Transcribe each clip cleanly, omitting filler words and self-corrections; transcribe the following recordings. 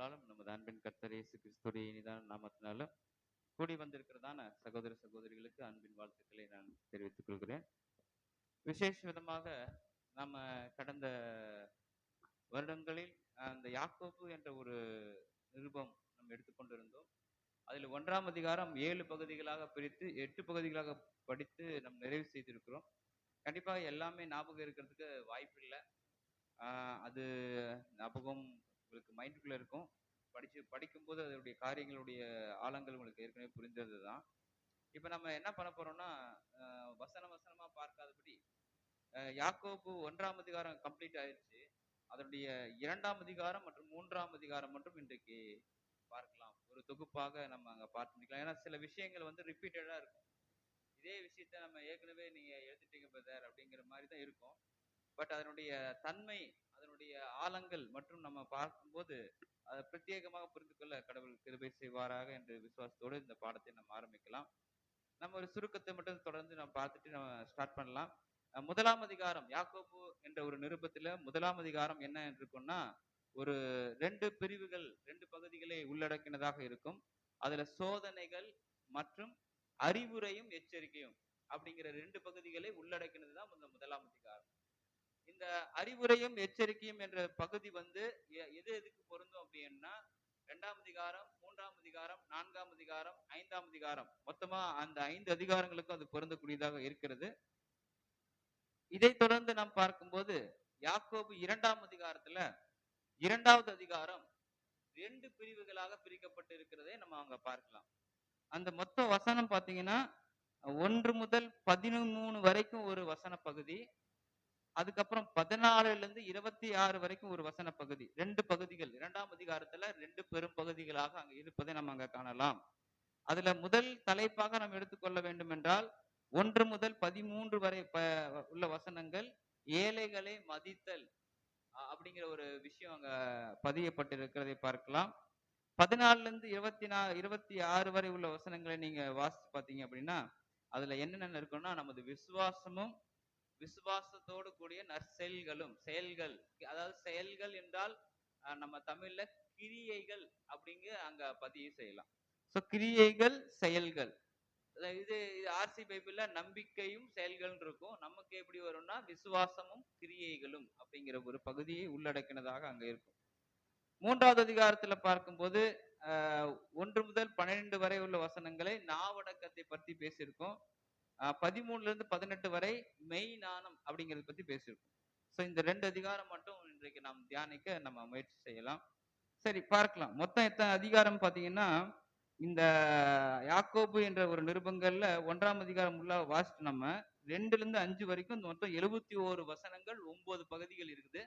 நாளாலும் நமது அன்பின் கர்த்தர் இயேசு கிறிஸ்துடைய இனிதான நாமத்தினாலும் கூடி வந்திருக்கிறதான சகோதர சகோதரிகளுக்கு அன்பின் வாழ்த்துக்களை நான் தெரிவித்துக் கொள்கிறேன். விசேஷ விதமாக நம்ம கடந்த வருடங்களில் அந்த யாக்கோபு என்ற ஒரு நிருபம் நம்ம எடுத்துக்கொண்டிருந்தோம். அதில் 1ஆம் அதிகாரம் 7 பகுதிகளாக பிரித்து 8 பகுதிகளாக படித்து நம்ம நிறைவு செய்திருக்கிறோம். கண்டிப்பாக எல்லாமே ஞாபகம் இருக்கிறதுக்கு வாய்ப்பில்லை. அது ஞாபகம் உங்களுக்கு மைண்டுக்குள்ள இருக்கும். படிக்கும்போது அதனுடைய காரியங்களுடைய ஆழங்கள் உங்களுக்கு ஏற்கனவே புரிந்தது தான். இப்ப நம்ம என்ன பண்ண போறோம்னா, வசனம் வசனமா பார்க்காதபடி யாக்கோபு 1ஆம் அதிகாரம் கம்ப்ளீட் ஆயிடுச்சு. அதனுடைய 2ஆம் அதிகாரம் மற்றும் 3ஆம் அதிகாரம் மட்டும் இன்றைக்கு பார்க்கலாம். ஒரு தொகுப்பாக நம்ம அங்க பார்த்து முடிக்கலாம். ஏன்னா சில விஷயங்கள் வந்து ரிப்பீட்டடா இருக்கும். இதே விஷயத்த நம்ம ஏற்கனவே நீங்க எழுதிட்டீங்க பிரதர் அப்படிங்கிற மாதிரி தான் இருக்கும். பட் அதனுடைய தன்மை, அதனுடைய ஆழங்கள் மற்றும் நம்ம பார்க்கும்போது அதை பிரத்யேகமாக புரிந்து கொள்ள கடவுள் கிருபை செய்வாராக என்ற விசுவாசத்தோடு இந்த பாடத்தை நம்ம ஆரம்பிக்கலாம். நம்ம ஒரு சுருக்கத்தை மட்டும் தொடர்ந்து நம்ம பார்த்துட்டு நம்ம ஸ்டார்ட் பண்ணலாம். 1ஆம் அதிகாரம் யாக்கோபு என்ற ஒரு நிருபத்துல 1ஆம் அதிகாரம் என்ன இருக்கும்னா, ஒரு 2 பிரிவுகள் 2 பகுதிகளை உள்ளடக்கினதாக இருக்கும். அதுல சோதனைகள் மற்றும் அறிவுரையும் எச்சரிக்கையும் அப்படிங்கிற 2 பகுதிகளை உள்ளடக்கினது தான் இந்த 1ஆம் அதிகாரம். இந்த அறிவுரையும் எச்சரிக்கையும் என்ற பகுதி வந்து எது எதுக்கு பொருந்தும் அப்படின்னா, 2ஆம் அதிகாரம், 3ஆம் அதிகாரம், 4ஆம் அதிகாரம், 5ஆம் அதிகாரம், மொத்தமா அந்த 5 அதிகாரங்களுக்கும் அது பொருந்தக்கூடியதாக இருக்கிறது. இதை தொடர்ந்து நாம் பார்க்கும்போது யாக்கோபு 2ஆம் அதிகாரத்துல 2வது அதிகாரம் 2 பிரிவுகளாக பிரிக்கப்பட்டு இருக்கிறதை நம்ம அங்க பார்க்கலாம். அந்த மொத்த வசனம் பாத்தீங்கன்னா 1 முதல் 13 வரைக்கும் ஒரு வசன பகுதி, அதுக்கப்புறம் 14ல இருந்து 26 வரைக்கும் ஒரு வசன பகுதி, 2 பகுதிகள். 2ஆம் அதிகாரத்துல 2 பெரும் பகுதிகளாக அங்க இருப்பதை நம்ம அங்க காணலாம். அதுல முதல் தலைப்பாக நாம் எடுத்துக்கொள்ள வேண்டும் என்றால் 1 முதல் 13 வரை உள்ள வசனங்கள் ஏழைகளை மதித்தல் அப்படிங்கிற ஒரு விஷயம் அங்க பதியப்பட்டிருக்கிறதை பார்க்கலாம். 14ல இருந்து 26 வரை உள்ள வசனங்களை நீங்க வாசிச்சு பார்த்தீங்க அப்படின்னா, அதுல என்னென்ன இருக்குன்னா, நமது விசுவாசமும் விசுவாசத்தோடு கூடிய நற்செயல்களும், செயல்கள், அதாவது செயல்கள் என்றால் நம்ம தமிழ்ல கிரியைகள் அப்படிங்க அங்க பதிவு செய்யலாம். சோ கிரியைகள், செயல்கள். இது ஆர்சி பைபிள்ல நம்பிக்கையும் செயல்கள் இருக்கும். நமக்கு எப்படி வரும்னா விசுவாசமும் கிரியைகளும் அப்படிங்கிற ஒரு பகுதியை உள்ளடக்கினதாக அங்க இருக்கும். 3வது அதிகாரத்துல பார்க்கும்போது 1 முதல் 12 வரை உள்ள வசனங்களை நாவடக்கத்தை பற்றி பேசியிருக்கோம். 13ல இருந்து 18 வரை மெய் நாணம் அப்படிங்கறத பத்தி பேசியிருக்கோம். சோ இந்த 2 அதிகாரம் மட்டும் இன்றைக்கு நாம் தியானிக்க நம்ம முயற்சி செய்யலாம். சரி, பார்க்கலாம். மொத்தம் எத்தனை அதிகாரம் பாத்தீங்கன்னா, இந்த யாக்கோபு என்ற ஒரு நிருபங்கள்ல 1ஆம் அதிகாரம் உள்ள வாசிச்சு நம்ம 2ல இருந்து 5 வரைக்கும் மொத்தம் 71 வசனங்கள் 9 பகுதிகள் இருக்குது.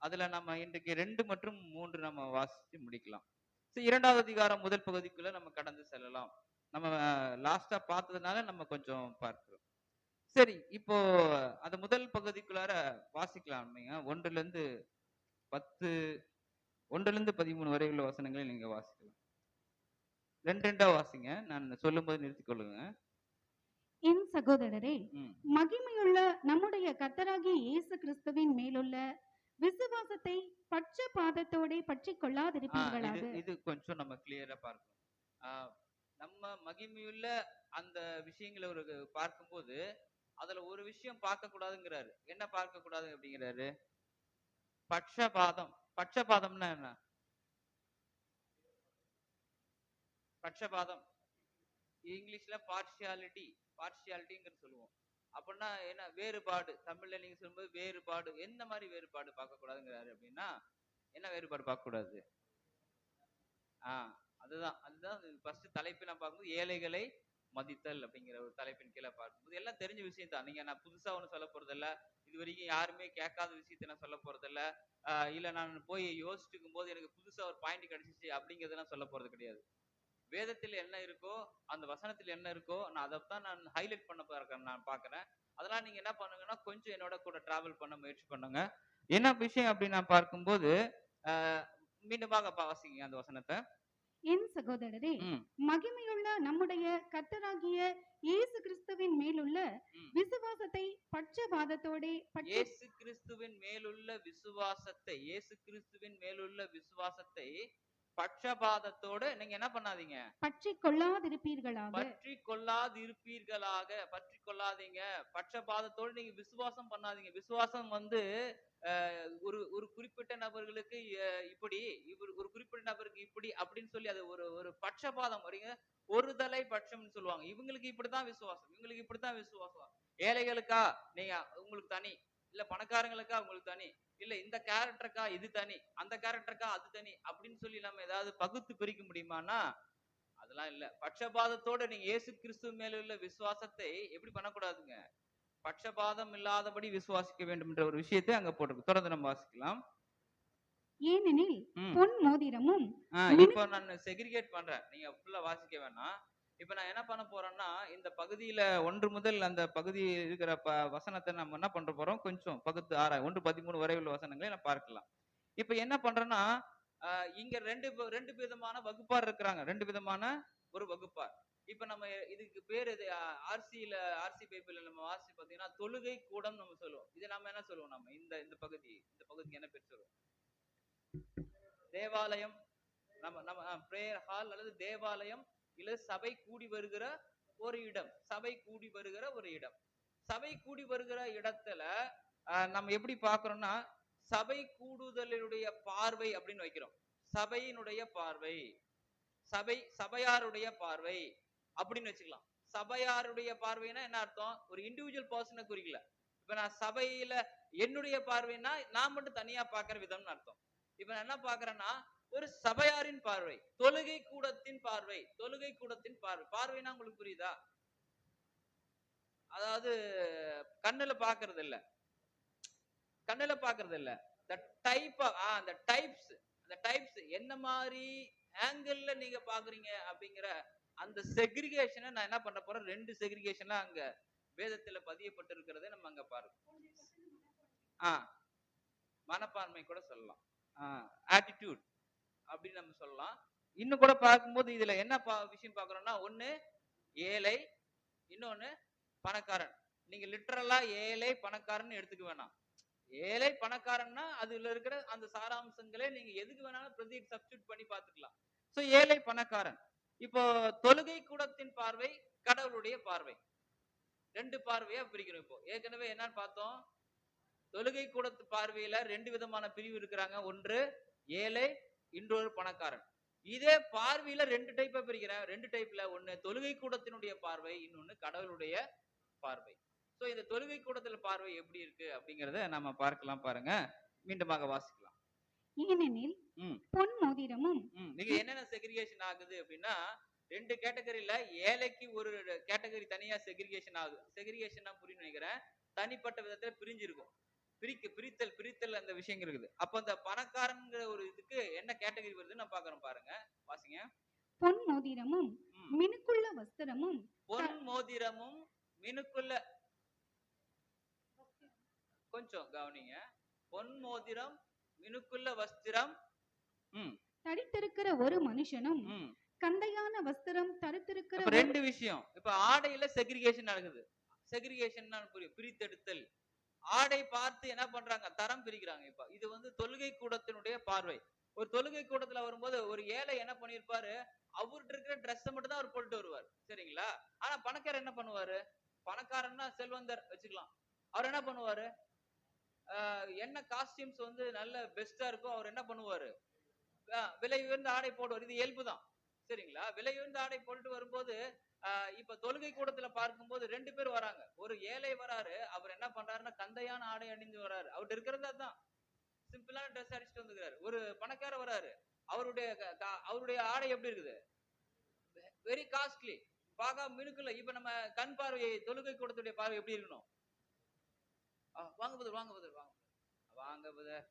அதுல நம்ம இன்றைக்கு 2 மற்றும் 3 நம்ம வாசிச்சு முடிக்கலாம். சரி, 2வது அதிகாரம் முதல் பகுதிக்குள்ள நம்ம கடந்து செல்லலாம். நம்ம லாஸ்டா பார்த்ததுனால நம்ம கொஞ்சம் பார்க்கிறோம். சரி, இப்போ அந்த முதல் பகுதிக்குள்ளார வாசிக்கலாம். நீங்க 1ல இருந்து 10, 1ல இருந்து 13 வரை உள்ள வசனங்களை நீங்க வாசிக்கலாம். 2 வாசிங்க. நான் சொல்லும்போது நிறுத்திக் கொள்ளுங்க. என் சகோதரரே, மகிமையுள்ள நம்முடைய கர்த்தராகிய இயேசு கிறிஸ்துவின் மேலுள்ள விசுவாசத்தை பட்சபாதத்தோட பற்றி கொள்ளாதிருப்பீர்களாக. இது கொஞ்சம் நம்ம கிளியரா பார்க்கணும். நம்ம மகிமையுள்ள அந்த விஷயங்களை ஒரு பார்க்கும்போது அதுல ஒரு விஷயம் பார்க்க கூடாதுங்கிறாரு. என்ன பார்க்க கூடாது அப்படிங்கிறாரு? பட்சபாதம். பட்சபாதம்னா என்ன? பட்சபாதம் இங்கிலீஷ்ல பார்ஷியாலிட்டிங்கிறது சொல்லுவோம். அப்படின்னா என்ன? வேறுபாடு. தமிழ்ல நீங்க சொல்லும்போது வேறுபாடு. எந்த மாதிரி வேறுபாடு பார்க்க கூடாதுங்கிறாரு அப்படின்னா, என்ன வேறுபாடு பார்க்க கூடாது? அதுதான் ஃபர்ஸ்ட் தலைப்பு நான் பார்க்கும்போது ஏழைகளை மதித்தல் அப்படிங்கிற ஒரு தலைப்பின் கீழே பார்க்கும்போது எல்லாம் தெரிஞ்ச விஷயம் தான். நீங்க நான் புதுசா ஒண்ணு சொல்ல போறதில்ல. இது வரைக்கும் யாருமே கேட்காத விஷயத்த நான் சொல்ல போறதில்ல. இல்ல நான் போய் யோசிச்சுக்கும் போது எனக்கு புதுசா ஒரு பாயிண்ட் கிடைச்சிச்சு அப்படிங்கறதெல்லாம் சொல்ல போறது கிடையாது. வேதத்தில் என்ன இருக்கோ, அந்த வசனத்தில் என்ன இருக்கோ, நான் அதைத்தான் நான் ஹைலைட் பண்ண நான் பார்க்கிறேன். அதெல்லாம் நீங்க என்ன பண்ணுங்கன்னா, கொஞ்சம் என்னோட கூட டிராவல் பண்ண முயற்சி பண்ணுங்க. என்ன விஷயம் அப்படின்னு நான் பார்க்கும்போது மீண்டுமாக வாசிங்க அந்த வசனத்தை. என் சகோதரரே, மகிமையுள்ள நம்முடைய கர்த்தராகிய இயேசு கிறிஸ்துவின் மேலுள்ள விசுவாசத்தை பட்சபாதத்தோட இயேசு கிறிஸ்துவின் மேலுள்ள விசுவாசத்தை பட்சபாதத்தோடு நீங்க என்ன பண்ணாதீங்க, பற்றி கொள்ளாதிருப்பீர்களாக. பற்றி கொள்ளாதிருப்பீர்களாக. பற்றி கொள்ளாதீங்க. பட்சபாதத்தோடு நீங்க விசுவாசம் பண்ணாதீங்க. விசுவாசம் வந்து ஒரு ஒரு குறிப்பிட்ட நபர்களுக்கு இப்படி, ஒரு குறிப்பிட்ட நபருக்கு இப்படி அப்படின்னு சொல்லி அது ஒரு ஒரு பட்சபாதம் வரீங்க. ஒரு தலை பட்சம்னு சொல்லுவாங்க. இவங்களுக்கு இப்படித்தான் விசுவாசம், இவங்களுக்கு இப்படித்தான் விசுவாசம். ஏழைகளுக்கா நீங்க உங்களுக்கு தனி, இல்ல பணக்காரங்களுக்கா உங்களுக்கு தனி, இல்ல இந்த கேரக்டருக்கா இது தனி, அந்த கேரக்டருக்கா அது தனி அப்படின்னு சொல்லி நம்ம ஏதாவது பகுத்து பிரிக்க முடியுமானா அதெல்லாம் இல்ல. பட்சபாதத்தோட நீங்க இயேசு கிறிஸ்து மேல உள்ள விசுவாசத்தை எப்படி பண்ணக்கூடாதுங்க, பட்சபாதம் இல்லாதபடி விசுவாசிக்க வேண்டும் என்ற ஒரு விஷயத்தை அங்க போட்டிருக்கு. தொடர்ந்து நம்ம வாசிக்கலாம். ஏனெனில் பொன் மோதிரமும் இப்போ நான் செக்ரிகேட் பண்றேன், நீங்க ஃபுல்லா வாசிக்க வேணாம். இப்ப நான் என்ன பண்ண போறேன்னா, இந்த பகுதியில 1 முதல் அந்த பகுதி இருக்கிற வசனத்தை நம்ம என்ன பண்ற போறோம், கொஞ்சம் பகுத்து 1:13 வரை உள்ள வசனங்களை நான் பார்க்கலாம். இப்ப என்ன பண்றேன்னா, இங்க ரெண்டு விதமான வகுப்பார் இருக்கிறாங்க. 2 விதமான ஒரு வகுப்பார். இப்ப நம்ம இதுக்கு பேர் இது ஆர்சி பைபிள்ல நம்ம வாசி பாத்தீங்கன்னா தொழுகை கூடம் நம்ம சொல்லுவோம். இது நம்ம என்ன சொல்லுவோம், நம்ம இந்த பகுதிக்கு என்ன பேர் சொல்லுவோம், தேவாலயம். நம்ம பிரேயர் ஹால் அல்லது தேவாலயம் இல்ல சபை கூடி வருகிற ஒரு இடம். சபை கூடி வருகிற ஒரு இடம். சபை கூடி வருகிற இடத்துல நம்ம எப்படி பாக்குறோம்னா, சபை கூடுதலுடைய பார்வை அப்படின்னு வைக்கிறோம். சபையினுடைய பார்வை, சபையாருடைய பார்வை அப்படின்னு வச்சுக்கலாம். சபையாருடைய பார்வைனா என்ன அர்த்தம், ஒரு இண்டிவிஜுவல் பர்சனை குறிக்கல. இப்ப நான் சபையில என்னுடைய பார்வைன்னா நான் மட்டும் தனியா பாக்குற விதம்னு அர்த்தம். இப்ப நான் என்ன பாக்குறேன்னா, ஒரு சபையாரின் பார்வை, தொழுகை கூடத்தின் பார்வை. தொழுகை கூடத்தின் பார்வைனா உங்களுக்கு புரியுதா? அதாவது கண்ணுல பாக்குறது இல்ல, கண்ணுல பாக்குறது இல்ல. அந்த டைப்ஸ் என்ன மாதிரி ஆங்கிள் நீங்க பாக்குறீங்க அப்படிங்கிற அந்த செக்ரிகேஷனை நான் என்ன பண்ண போறேன், 2 செக்ரிகேஷன்ல அங்க வேதத்துல பதியப்பட்டிருக்கிறதை நம்ம அங்க பாருங்க. மனப்பான்மை கூட சொல்லலாம், ஆட்டிடியூட் அப்படின்னு நம்ம சொல்லலாம். இன்னும் கூட பார்க்கும்போது இதுல என்ன விஷயம் பாக்குறோம்னா, ஒண்ணு ஏழை, இன்னொன்னு பணக்காரன். நீங்க லிட்டரலா ஏழை பணக்காரன் எடுத்துக்க வேணாம். ஏழை பணக்காரன்னா அதுல இருக்கிற அந்த சாராம்சங்களே நீங்க எதுக்கு வேணாலும் பிரதி சப்ஸ்டிட்யூட் பண்ணி பார்த்துக்கலாம். சோ ஏழை பணக்காரன். இப்போ தொழுகை கூடத்தின் பார்வை, கடவுளுடைய பார்வை, 2 பார்வையா பிரிக்கிறோம். இப்போ ஏற்கனவே என்னன்னு பார்த்தோம், தொழுகை கூடத்து பார்வையில 2 விதமான பிரிவு இருக்கிறாங்க. ஒன்று ஏழை, இன்னொரு பணக்காரன். இதே பார்வையில 2 டைப்பா பிரிக்கிறேன். 2 டைப்ல ஒண்ணு தொழுகை கூடத்தினுடைய பார்வை, இன்னொன்னு கடவுளுடைய பார்வை. சோ இந்த தொழுகை கூடத்துல பார்வை எப்படி இருக்கு அப்படிங்கறத நம்ம பார்க்கலாம். பாருங்க, மீண்டுமாக வாசிக்கலாம். ஏனெனில் பொன் மோதிரமும் நீங்க என்னென்ன செக்ரிகேஷன் ஆகுது அப்படின்னா, 2 கேட்டகரியில ஏழைக்கு ஒரு கேட்டகரி தனியா செக்ரிகேஷன் ஆகுது. செக்ரிகேஷன் புரியும் நினைக்கிறேன், தனிப்பட்ட விதத்துல பிரிஞ்சிருக்கும். பிரித்தல் அந்த விஷயங்கள் இருக்குது. அப்ப அந்த பணக்காரங்கிற ஒரு இதுக்கு என்ன கேட்டகரி வருதுன்னு நான் பாக்குறோம். பாருங்க, வாசிங்க. பொன் மோதிரமும் மினுக்குள்ள வஸ்திரமும். பொன் மோதிரமும் மினுக்குள்ள, கொஞ்சம் கவனிங்க. பொன் மோதிரம், மினுக்குள்ள வஸ்திரம். தரித்திருக்கிற ஒரு மனுஷனும் கந்தையான வஸ்திரம் தரித்திருக்கிற 2 விஷயம். இப்ப ஆடையில செக்ரிகேஷன் நடக்குது. செக்ரிகேஷன் புரியும், பிரித்தெடுத்தல். ஆடை பார்த்து என்ன பண்றாங்க, தரம் பிரிக்கிறாங்க. இப்ப இது வந்து தொழுகை கூடத்தினுடைய பார்வை. ஒரு தொழுகை கூடத்துல வரும்போது ஒரு ஏழை என்ன பண்ணிருப்பாரு, அவர்கிட்ட இருக்கிற ட்ரெஸ் மட்டும் தான் அவர் போட்டு வருவார், சரிங்களா? ஆனா பணக்காரர் என்ன பண்ணுவாரு, பணக்காரன்னா செல்வந்தர் வச்சுக்கலாம். அவர் என்ன பண்ணுவாரு, என்ன காஸ்டியூம்ஸ் வந்து நல்ல பெஸ்டா இருக்கோ அவர் என்ன பண்ணுவாரு, விலை உயர்ந்த ஆடை போடுவார். இது இயல்புதான், சரிங்களா? விலை உயர்ந்த ஆடை போட்டு வரும்போது இப்ப தொழுகை கூடத்துல பார்க்கும்போது 2 பேர் வராங்க. ஒரு ஏழை வராரு, அவர் என்ன பண்றாருன்னா கந்தையான ஆடை அணிந்து வராரு. அவர்கிட்ட இருக்கிறது அதுதான், சிம்பிளான ட்ரெஸ் அடிச்சுட்டு வந்துக்கிறாரு. ஒரு பணக்கார வராரு, அவருடைய ஆடை எப்படி இருக்குது, வெரி காஸ்ட்லி, பாக மினுக்குல. இப்ப நம்ம கண் பார்வை, தொழுகை கூடத்துடைய பார்வை எப்படி இருக்கணும், வாங்க புதர், வாங்க புதர், வாங்க புதர்.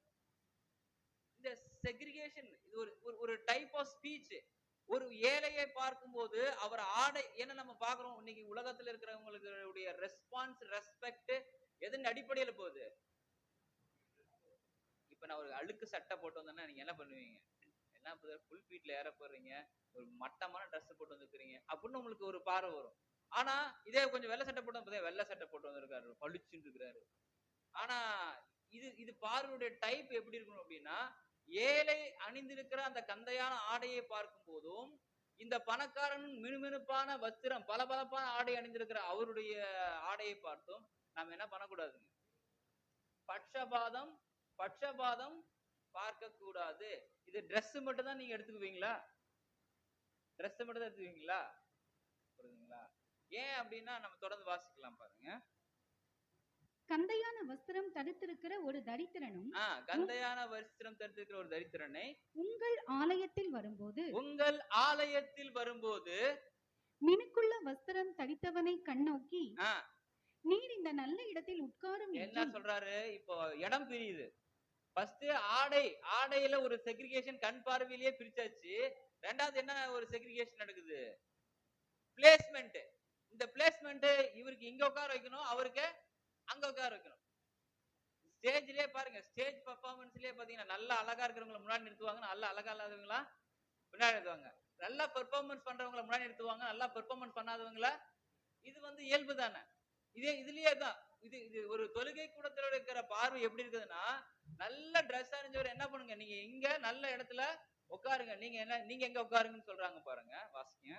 இந்த செக்ரிகேஷன் இது ஒரு டைப் ஆஃப் ஸ்பீச். ஒரு ஏழையை பார்க்கும்போது அவர் ஆடை என்ன நம்ம பாக்குறோம், இன்னைக்கு உலகத்துல இருக்கிறவங்களுடைய ரெஸ்பான்ஸ், ரெஸ்பெக்ட் எதன் அடிப்படையில போகுது. இப்ப நான் ஒரு அழுக்கு சட்டை போட்டு வந்தேன்னா நீங்க என்ன பண்ணுவீங்க, என்ன ஃபுல் ஃபீட்ல ஏற போறீங்க, ஒரு மட்டமான ட்ரெஸ் போட்டு வந்துருக்கீங்க அப்படின்னு உங்களுக்கு ஒரு பார்வை வரும். ஆனா இதே கொஞ்சம் வெள்ளை சட்டை போட்டு வெள்ளை சட்டை போட்டு வந்திருக்காரு, பளிச்சுன்னு இருக்கிறாரு. ஆனா இது பார்வையுடைய டைப் எப்படி இருக்கணும் அப்படின்னா, ஏழை அணிந்திருக்கிற அந்த கந்தையான ஆடையை பார்க்கும் போதும், இந்த பணக்காரன் மினுமினுப்பான வஸ்திரம், பளபளப்பான ஆடை அணிந்திருக்கிற அவருடைய ஆடையை பார்த்தும் நாம் என்ன பண்ணக்கூடாதுங்க? பட்சபாதம் பட்சபாதம் பார்க்க கூடாது. இது Dress மட்டும் தான் நீங்க எடுத்துக்குவீங்களா? Dress மட்டும் தான் எடுத்துக்குவீங்களா? புரியுதுங்களா? ஏன் அப்படின்னா நம்ம தொடர்ந்து வாசிக்கலாம் பாருங்க. கந்தையான வஸ்திரம் தரித்திருக்கிற ஒரு தரித்திரனும் கந்தையான வஸ்திரம் தரித்திருக்கிற ஒரு தரித்திரனை உங்கள் ஆலயத்தில் வரும்போது மினுக்குள்ள வஸ்திரம் தரித்தவனை கண்ணோக்கி நீர் இந்த நல்ல இடத்தில் உட்காரும் என்ன சொல்றாரு? இப்போ இடம் பிரியுது. ஃபர்ஸ்ட் ஆடையில ஒரு செக்ரிகேஷன் கண் பார்வையிலேயே பிரிச்சாச்சு. ரெண்டாவது என்ன ஒரு செக்ரிகேஷன் நடக்குது? பிளேஸ்மெண்ட். இந்த பிளேஸ்மெண்ட் இவருக்கு இங்க உட்கார வைக்கணும், அவருக்கு அங்க உட்கார வைக்கணும். ஸ்டேஜ்லயே பாருங்க, ஸ்டேஜ் பெர்ஃபார்மன்ஸ்லயே பாத்தீங்கன்னா நல்லா அழகா இருக்கிறவங்க முன்னாடி நிறுத்துவாங்க, நல்லா அழகா இல்லாதவங்களா பின்னாடி நிறுத்துவாங்க. நல்லா பெர்ஃபார்மன்ஸ் பண்றவங்களை முன்னாடி நிறுத்துவாங்க, நல்லா பெர்ஃபார்மன்ஸ் பண்ணாதவங்கள. இது இயல்பு தானே. இதுலயே தான் இது ஒரு தொழுகை கூடத்துல இருக்கிற பார்வை எப்படி இருக்குதுன்னா, நல்ல ட்ரெஸ் அணிஞ்சவர் என்ன பண்ணுங்க, நீங்க இங்க நல்ல இடத்துல உட்காருங்க. நீங்க எங்க உட்காருங்கன்னு சொல்றாங்க பாருங்க, வாசிங்க.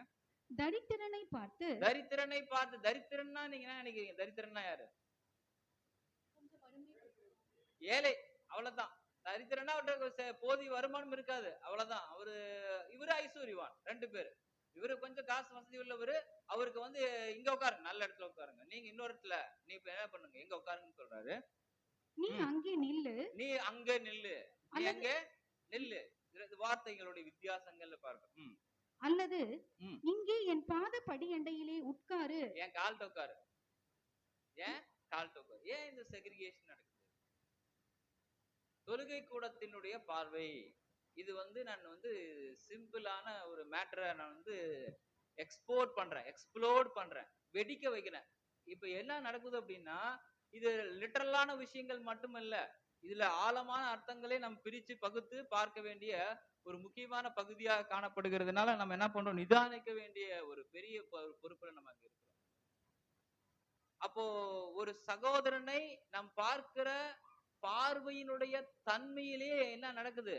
தரித்திரனை பார்த்து தரித்திரன்னா நீங்க என்ன நினைக்கிறீங்க? தரித்திரன்னா யாரு? ஏழை, அவ்வளவுதான். தரித்திரன்னா அவருக்கு போதிய வருமானம் இருக்காது, அவ்வளவுதான். இவரு ஐஸ்வர்யவான், ரெண்டு பேரு. இவரு கொஞ்சம் காசு வசதி உள்ளவரு, அவருக்கு இங்க உட்காருங்க, நல்ல இடத்துல உட்காருங்க. நீங்க இன்னொரு இடத்துல நீ இப்ப என்ன பண்ணுங்க, எங்க உட்காருங்கன்னு சொல்றாரு. நீ அங்கே நில்லு. நீ அங்க நில்லு. வார்த்தைகளுடைய வித்தியாசங்கள்ல பார்க்கணும். அல்லது இங்கே என் பாத படியண்டையிலே உட்காரு, என் கால்ட்ட உட்காரு. ஏன் கால்ட்ட உட்காரு? ஏன் இந்த செக்ரிகேஷன் நடக்குது? தொழுகை கூடத்தினுடைய பார்வை இது. நான் சிம்பிளான ஒரு மேட்டரை நான் எக்ஸ்ப்ளோர் பண்றேன், வெடிக்க வைக்கிறேன். இப்ப என்ன நடக்குது அப்படின்னா, இது லிட்டரலான விஷயங்கள் மட்டுமல்ல, இதுல ஆழமான அர்த்தங்களை நம்ம பிரிச்சு பகுத்து பார்க்க வேண்டிய ஒரு முக்கியமான பகுதியாக காணப்படுகிறதுனால நம்ம என்ன பண்றோம், நிதானிக்க வேண்டிய ஒரு பெரிய பொறுப்புல நம்ம அங்க இருக்கிறோம். அப்போ ஒரு சகோதரனை நாம் பார்க்கிற பார்வையினுடைய தன்மையிலேயே என்ன நடக்குது?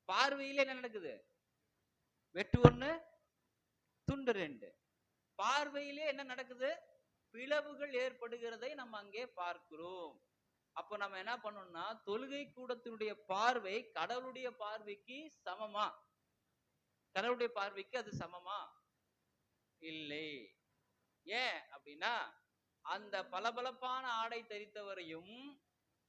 பார்வையிலே என்ன நடக்குது? வெட்டு ஒண்ணு துண்டு ரெண்டு. பார்வையிலே என்ன நடக்குது? பிளவுகள் ஏற்படுகிறதை நம்ம அங்கே பார்க்கிறோம். அப்ப நம்ம என்ன பண்ணோம்னா, தொழுகை கூடத்தினுடைய பார்வை கடவுளுடைய பார்வைக்கு சமமா? கடவுளுடைய பார்வைக்கு அது சமமா? இல்லை. ஏன் அப்படின்னா, அந்த பளபளப்பான ஆடை தரித்தவரையும்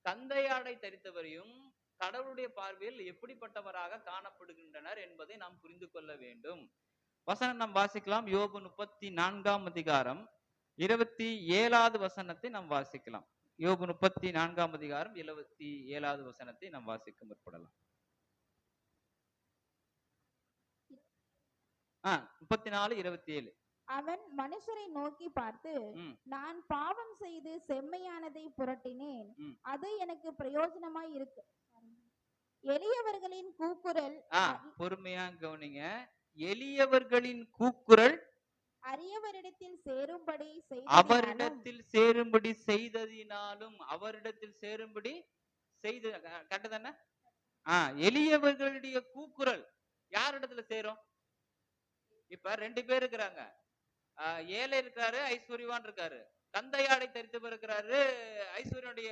கந்தை ஆடை தரித்தவரையும் கடவுளுடைய பார்வையில் எப்படிப்பட்டவராக காணப்படுகின்றனர் என்பதை நாம் புரிந்து கொள்ள வேண்டும். வசனம் நாம் வாசிக்கலாம். யோபு 34ஆம் அதிகாரம் 27வது வசனத்தை நாம் வாசிக்கலாம். யோபு 34ஆம் அதிகாரம் 27வது வசனத்தை நாம் வாசிக்க முற்படலாம். 34:27. அவன் மனுஷரை நோக்கி பார்த்து, நான் பாவம் செய்து செம்மையானதை புரட்டினேன், அது எனக்கு பிரயோஜனமாய் இருக்கு. எளியவர்களின் கூக்குரல், பொறுமையா கவனிங்க, எளியவர்களின் கூக்குரல் அரியவரிடத்தில் சேரும்படி செய்ததினாலும் அவரிடத்தில் சேரும்படி செய்து கட்டதானே. எளியவர்களுடைய கூக்குரல் யாரிடத்துல சேரும்? இப்ப ரெண்டு பேர் இருக்கிறாங்க. ஏழை இருக்காரு, ஐஸ்வர்யவான் இருக்காரு. கந்தையாடை தரித்து இருக்கிறாரு, ஐஸ்வர்யனுடைய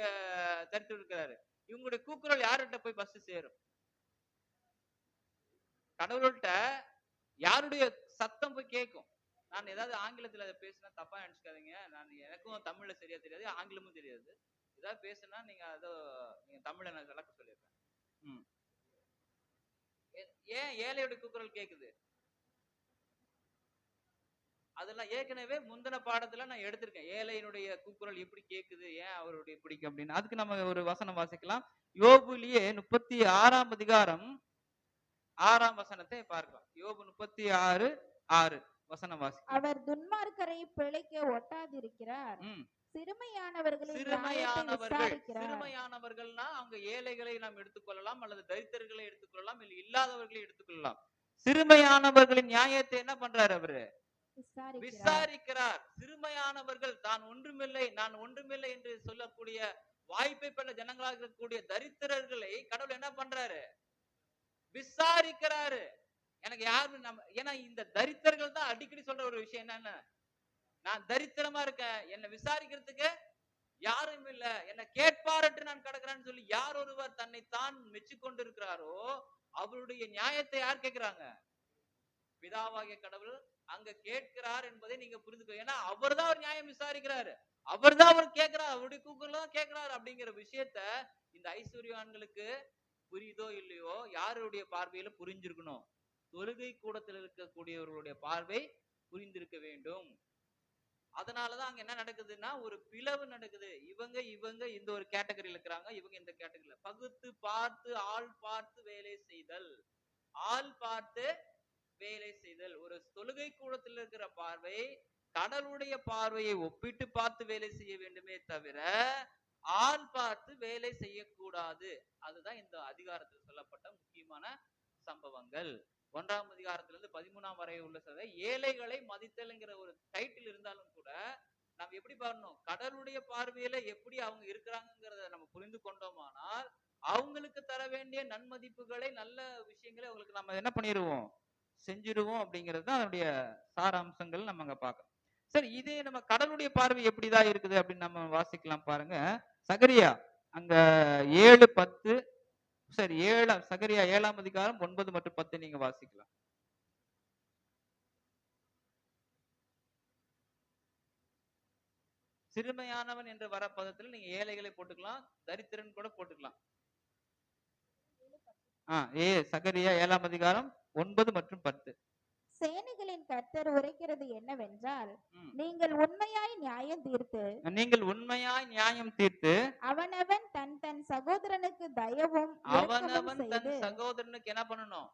தரித்து இருக்கிறாரு. இவங்களுடைய கூக்குரல் யார்கிட்ட போய் ஃபர்ஸ்ட் சேரும்? கடவுள்கிட்ட யாருடைய சத்தம் போய் கேட்கும்? நான் ஏதாவது ஆங்கிலத்துல அதை பேசினா தப்பா நினைச்சுக்காதீங்க. எனக்கும் தமிழ்ல சரியா தெரியாது, ஆங்கிலமும் தெரியாது. ஏதாவது பேசுனா நீங்க தமிழ்ல நான் விளக்க சொல்லிடுறேன். ஏன் ஏழையோட கூக்குரல் கேக்குது? அதெல்லாம் ஏற்கனவே முந்தின பாடத்துல நான் எடுத்திருக்கேன். ஏழையினுடைய கூக்குரல் எப்படி கேக்குது, ஏன் அவருடைய பிடிக்கும் அப்படின்னு. அதுக்கு நம்ம ஒரு வசனம் வாசிக்கலாம். யோபுலயே 36ஆம் அதிகாரம் 6ஆம் வசனத்தை பார்க்கலாம். யோபு 36:6 வசனம் வாசி. அவர் துன்மார்க்கரை பிழைக்க ஒட்டாதிருக்கிறார், சிறுமையானவர்கள்னா அவங்க ஏழைகளை நாம் எடுத்துக்கொள்ளலாம், அல்லது தரித்திரர்களை எடுத்துக்கொள்ளலாம், இல்லை இல்லாதவர்களை எடுத்துக்கொள்ளலாம். சிறுமையானவர்களின் நியாயத்தை என்ன பண்றாரு? அவரு விசாரிக்கிறார். சிறுமையானவர்கள் நான் ஒன்றுமில்லை என்று சொல்லக்கூடிய வாய்ப்பை பெற்ற ஜனங்களாக இருக்கக்கூடிய தரித்திரர்களை கடவுள் என்ன பண்றாரு? விசாரிக்கிறாரு. எனக்கு யாரு ஏன்னா இந்த தரித்திரர்கள் தான் அடிக்கடி சொல்ற ஒரு விஷயம் என்னன்னு, நான் தரித்திரமா இருக்கேன், என்ன விசாரிக்கிறதுக்கு யாரும் இல்ல, என்ன கேட்பாரற்று நான் கிடக்கிறேன்னு சொல்லி யார் ஒருவர் தன்னை தான் மெச்சிக்கொண்டு இருக்கிறாரோ அவருடைய நியாயத்தை யார் கேட்கிறாங்க? பிதாவாகிய கடவுள் அங்க கேட்கிறார் என்பதை நீங்க புரிந்துக்கோ. ஏன்னா அவர் தான் ஒரு நியாயம் விசாரிக்கிறாரு, அவர் தான் அவர் கேட்கிறார், அவருடைய கூக்குரல் கேட்கிறார் அப்படிங்கிற விஷயத்த இந்த ஐஸ்வர்யவான்களுக்கு புரியுதோ இல்லையோ யாருடைய பார்வையில புரிஞ்சிருக்கணும்? தொழுகை கூடத்தில் இருக்கக்கூடியவர்களுடைய பார்வை புரிந்திருக்க வேண்டும். அதனாலதான் அங்க என்ன நடக்குதுன்னா ஒரு பிளவு நடக்குது. இவங்க இந்த ஒரு கேட்டகரியில இருக்கிறாங்க, இவங்க இந்த கேட்டகரியில. பகுத்து பார்த்து ஆள் பார்த்து வேலை செய்தல், ஆள் பார்த்து வேலை செய்தல். ஒரு தொழுகை கூடத்தில் இருக்கிற பார்வை கடவுளுடைய பார்வையை ஒப்பிட்டு பார்த்து வேலை செய்ய வேண்டுமே தவிர ஆள் பார்த்து வேலை செய்யக்கூடாது. அதுதான் இந்த அதிகாரத்தில் சொல்லப்பட்ட முக்கியமான சம்பவங்கள். 1ஆம் அதிகாரத்திலிருந்து 13ஆம் வரை உள்ள சொல்ல ஏழைகளை மதித்தல்ங்கிற ஒரு டைட்டில் இருந்தாலும் கூட நாம் எப்படி பாக்கணும்? கடவுளுடைய பார்வையில எப்படி அவங்க இருக்கிறாங்கிறத நம்ம புரிந்து கொண்டோமானால் அவங்களுக்கு தர வேண்டிய நன்மதிப்புகளை, நல்ல விஷயங்களை அவங்களுக்கு நம்ம என்ன பண்ணிடுவோம்? செஞ்சிருவோம் அப்படிங்கிறது தான் அதனுடைய சாராம்சங்கள் நம்ம அங்க பார்க்கணும். சரி, இதே நம்ம கடவுளுடைய பார்வை எப்படிதான் இருக்குது அப்படின்னு நம்ம வாசிக்கலாம் பாருங்க. சகரியா அங்க 7:10, சரி 7 சகரியா 7ஆம் அதிகாரம் 9 மற்றும் 10 நீங்க வாசிக்கலாம். சிறுமையானவன் என்ற வர பதத்துல நீங்க ஏழைகளை போட்டுக்கலாம், தரித்திரன் கூட போட்டுக்கலாம். சகரியா 7ஆம் அதிகாரம் 9 மற்றும் 10. சேனைகளின் கர்த்தர் உரைக்கிறது என்னவென்றால், நீங்கள் உண்மையாய் நியாயம் தீர்த்து அவனவன் தன் தன் சகோதரனுக்கு தயவும் சகோதரனுக்கு என்ன பண்ணணும்?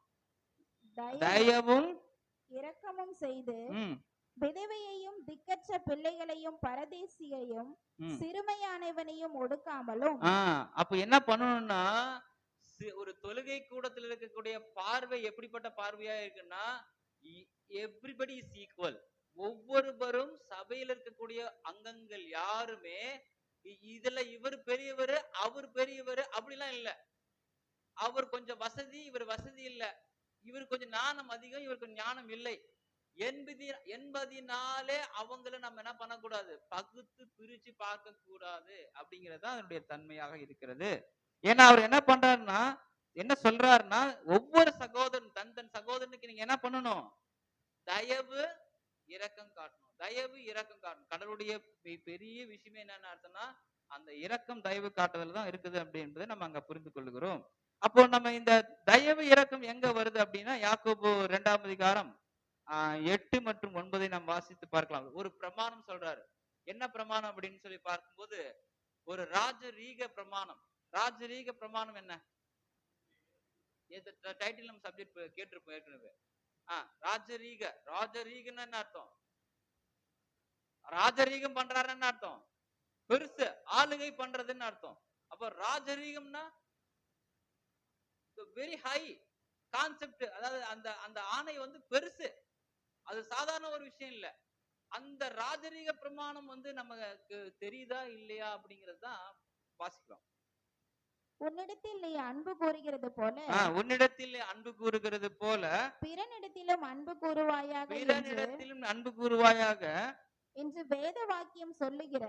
தயவும் இரக்கமும் செய்து விதவையையும் திக்கற்ற பிள்ளைகளையும் பரதேசியையும் சிறுமையானவனையும் ஒடுக்காமலும். அப்ப என்ன பண்ணணும்னா ஒரு தொழுகை கூடத்தில் இருக்கக்கூடிய பார்வை எப்படிப்பட்ட பார்வையா இருக்குன்னா எவ்ரிபடி இஸ் ஈக்குவல். ஒவ்வொருவரும் சபையில் இருக்கக்கூடிய அங்கங்கள் யாருமே இதுல இவர் பெரியவர் அவர் பெரியவர் அப்படிலாம் இல்ல. அவர் கொஞ்சம் வசதி இவர் வசதி இல்ல, இவர் கொஞ்சம் ஞானம் அதிகம் இவர் கொஞ்சம் ஞானம் இல்லை என்பதினாலே அவங்களை நம்ம என்ன பண்ணக்கூடாது? பகுத்து பிரிச்சு பார்க்க கூடாது அப்படிங்கறது அதனுடைய தன்மையாக இருக்கிறது. ஏன்னா அவர் என்ன பண்றாருன்னா, என்ன சொல்றாருன்னா, ஒவ்வொரு சகோதரன் தன் தன் சகோதரனுக்கு நீங்க என்ன பண்ணணும்? தயவு இரக்கம் காட்டணும், தயவு இரக்கம் காட்டணும். கடவுளுடைய பெரிய விஷயமே என்னன்னு அர்த்தம்னா அந்த இரக்கம் தயவு காட்டுதல் தான் இருக்குது அப்படின்றத நம்ம அங்க புரிந்து கொள்கிறோம். அப்போ நம்ம இந்த தயவு இரக்கம் எங்க வருது அப்படின்னா யாக்கோபு 2ஆம் அதிகாரம் 8 மற்றும் 9 நாம் வாசித்து பார்க்கலாம். ஒரு பிரமாணம் சொல்றாரு. என்ன பிரமாணம் அப்படின்னு சொல்லி பார்க்கும்போது ஒரு ராஜரீக பிரமாணம். ராஜரீக பிரமாணம் என்ன? டைட்டில் நம்ம சப்ஜெக்ட் கேட்டிருப்போம் ஏற்கனவே. ராஜரீகன்னு என்ன அர்த்தம்? ராஜரீகம் பண்றாருன்னு அர்த்தம், பெருசு ஆளுகை பண்றதுன்னு அர்த்தம். அப்ப ராஜரீகம்னா வெரி ஹை கான்செப்ட், அதாவது அந்த அந்த ஆணை வந்து பெருசு, அது சாதாரண ஒரு விஷயம் இல்ல. அந்த ராஜரீக பிரமாணம் வந்து நமக்கு தெரியுதா இல்லையா அப்படிங்கிறது தான் வாசிக்கிறோம். உன்னிடத்தில் நீ அன்பு கூறுகிறது போல, உன்னிடத்தில் அன்பு கூறுகிறது போல பிறனிடத்திலும் அன்பு கூறுவாயாக, பிறனிடத்திலும் அன்பு கூறுவாயாக என்று வேத வாக்கியம் சொல்லுகிற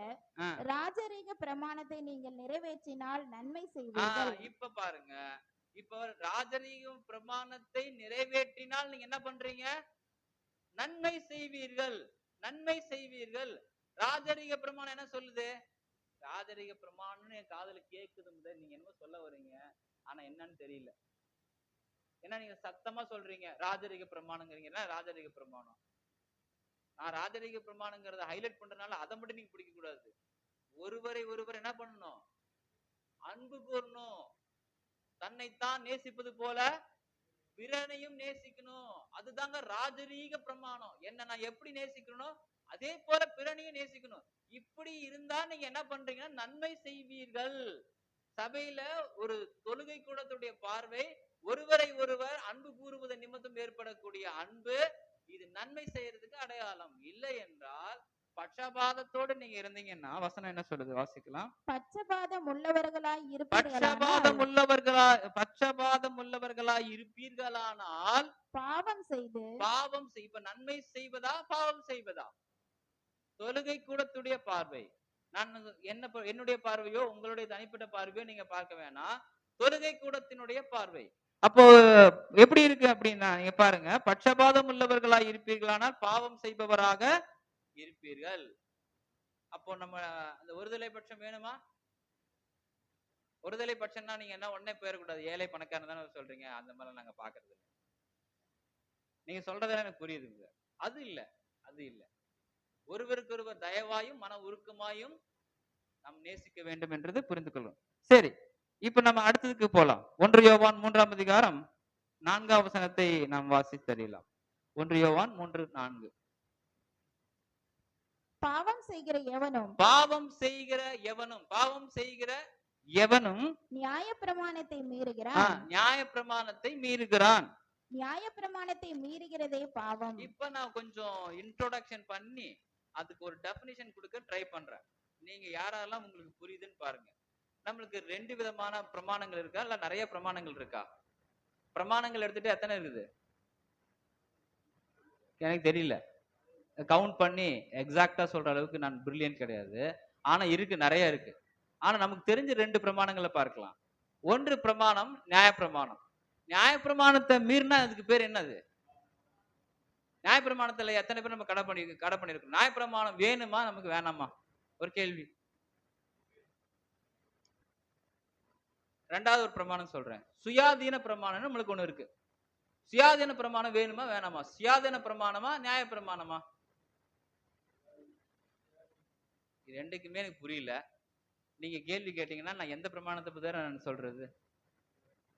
ராஜரீக பிரமாணத்தை நீங்கள் நிறைவேற்றினால் நன்மை செய்வீர்கள். இப்ப பாருங்க, இப்ப ராஜரீக பிரமாணத்தை நிறைவேற்றினால் நீங்க என்ன பண்றீங்க? நன்மை செய்வீர்கள், நன்மை செய்வீர்கள். ராஜரீக பிரமாணம் என்ன சொல்லுது? ராஜரீக பிரமாணம்னு என் காதுல கேக்குது, நீங்க என்னமோ சொல்ல வர்றீங்க, ஆனா என்னன்னு தெரியல. ஏன்னா நீங்க சத்தமா சொல்றீங்க ராஜரீக பிரமாணங்கிறீங்க. ராஜரீக பிரமாணம், நான் ராஜரீக பிரமாணங்கிறத ஹைலைட் பண்றதுனால அதை மட்டும் நீங்க பிடிக்க கூடாது. ஒருவரை ஒருவர் என்ன பண்ணணும்? அன்பு கூறணும். தன்னைத்தான் நேசிப்பது போல பிறனையும் நேசிக்கணும். அதுதாங்க ராஜரீக பிரமாணம். என்ன நான் எப்படி நேசிக்கணும் அதே போல பிறனையும் நேசிக்கணும். இப்படி இருந்தா நீங்க என்ன பண்றீங்கன்னா நன்மை செய்வீர்கள். சபையில ஒரு தொழுகை கூடத்துடைய பார்வை ஒருவரை ஒருவர் அன்பு கூறுவதன் நிமித்தம் ஏற்படக்கூடிய அன்பு, இது நன்மை செய்யறதுக்கு அடையாளம். இல்லை என்றால் பட்சபாதத்தோடு நீங்க இருந்தீங்கன்னா வசனம் என்ன சொல்லுது? வாசிக்கலாம். பட்சபாதம் உள்ளவர்களாய் பட்சபாதம் இருப்பீர்களானால் உள்ளவர்களாய் இருப்பீர்களானால் பாவம் செய்து இப்ப நன்மை செய்வதா பாவம் செய்வதா? தொழுகை கூடத்துடைய பார்வை. நான் என்னுடைய பார்வையோ உங்களுடைய தனிப்பட்ட பார்வையோ நீங்க பார்க்க வேணாம். தொழுகை கூடத்தினுடைய பார்வை. அப்போ எப்படி இருக்கு அப்படின்னா நீங்க பாருங்க, பட்சபாதம் உள்ளவர்களாய் இருப்பீர்களானால் பாவம் செய்பவராக இருப்பீர்கள். அப்போ நம்ம அந்த ஒருதலை பட்சம் வேணுமா? ஒருதலை பட்சம்னா நீங்க என்ன உடனே போயிடக்கூடாது, ஏழை பணக்காரன் தானே சொல்றீங்க, அந்த மாதிரி நாங்க பாக்குறது இல்லை. நீங்க சொல்றதெல்லாம் எனக்கு புரியுதுங்க. அது இல்ல, அது இல்ல. ஒருவருக்கு ஒருவர் தயவாயும் மன உருக்கமாயும் நாம் நேசிக்க வேண்டும் என்றது புரிந்து கொள்ளும். சரி, இப்ப நம்ம அடுத்ததுக்கு போலாம். 1 யோவான் 3ஆம் அதிகாரம் 4ஆம் வசனத்தை நாம் வாசித்தறியலாம். 1 யோவான் 3:4. பாவம் செய்கிற எவனும் நியாயப்பிரமாணத்தை மீறுகிறான். நியாயப்பிரமாணத்தை மீறுகிறதே பாவம். இப்ப நான் கொஞ்சம் இன்ட்ரோடக்ஷன் பண்ணி அதுக்கு ஒரு டெஃபினிஷன் கொடுக்க ட்ரை பண்றேன். நீங்க யாரெல்லாம் உங்களுக்கு புரியுதுன்னு பாருங்க. நம்மளுக்கு 2 விதமான பிரமாணங்கள் இருக்கா, இல்ல நிறைய பிரமாணங்கள் இருக்கா? பிரமாணங்கள் எடுத்துட்டு எத்தனை இருக்குது எனக்கு தெரியல. கவுண்ட் பண்ணி எக்ஸாக்டா சொல்ற அளவுக்கு நான் பிரில்லியன்ட் கிடையாது. ஆனா இருக்கு, நிறைய இருக்கு. ஆனா நமக்கு தெரிஞ்ச 2 பிரமாணங்களை பார்க்கலாம். ஒன்று பிரமாணம், நியாயப்பிரமாணம். நியாயப்பிரமாணத்தை மீறினா அதுக்கு பேர் என்னது? நியாயப்பிரமாணத்துல எத்தனை பேர் நம்ம கடை பண்ணிருக்கோம்? நியாயப்பிரமாணம் வேணுமா நமக்கு வேணாமா? ஒரு கேள்வி. 2வது ஒரு பிரமாணம் சொல்றேன், சுயாதீன பிரமாணம் நம்மளுக்கு ஒண்ணு இருக்கு. சுயாதீன பிரமாணம் வேணுமா வேணாமா? சுயாதீன பிரமாணமா நியாயப்பிரமாணமா? இது 2க்குமே எனக்கு புரியல. நீங்க கேள்வி கேட்டீங்கன்னா நான் எந்த பிரமாணத்தை பத்தி நான் சொல்றது?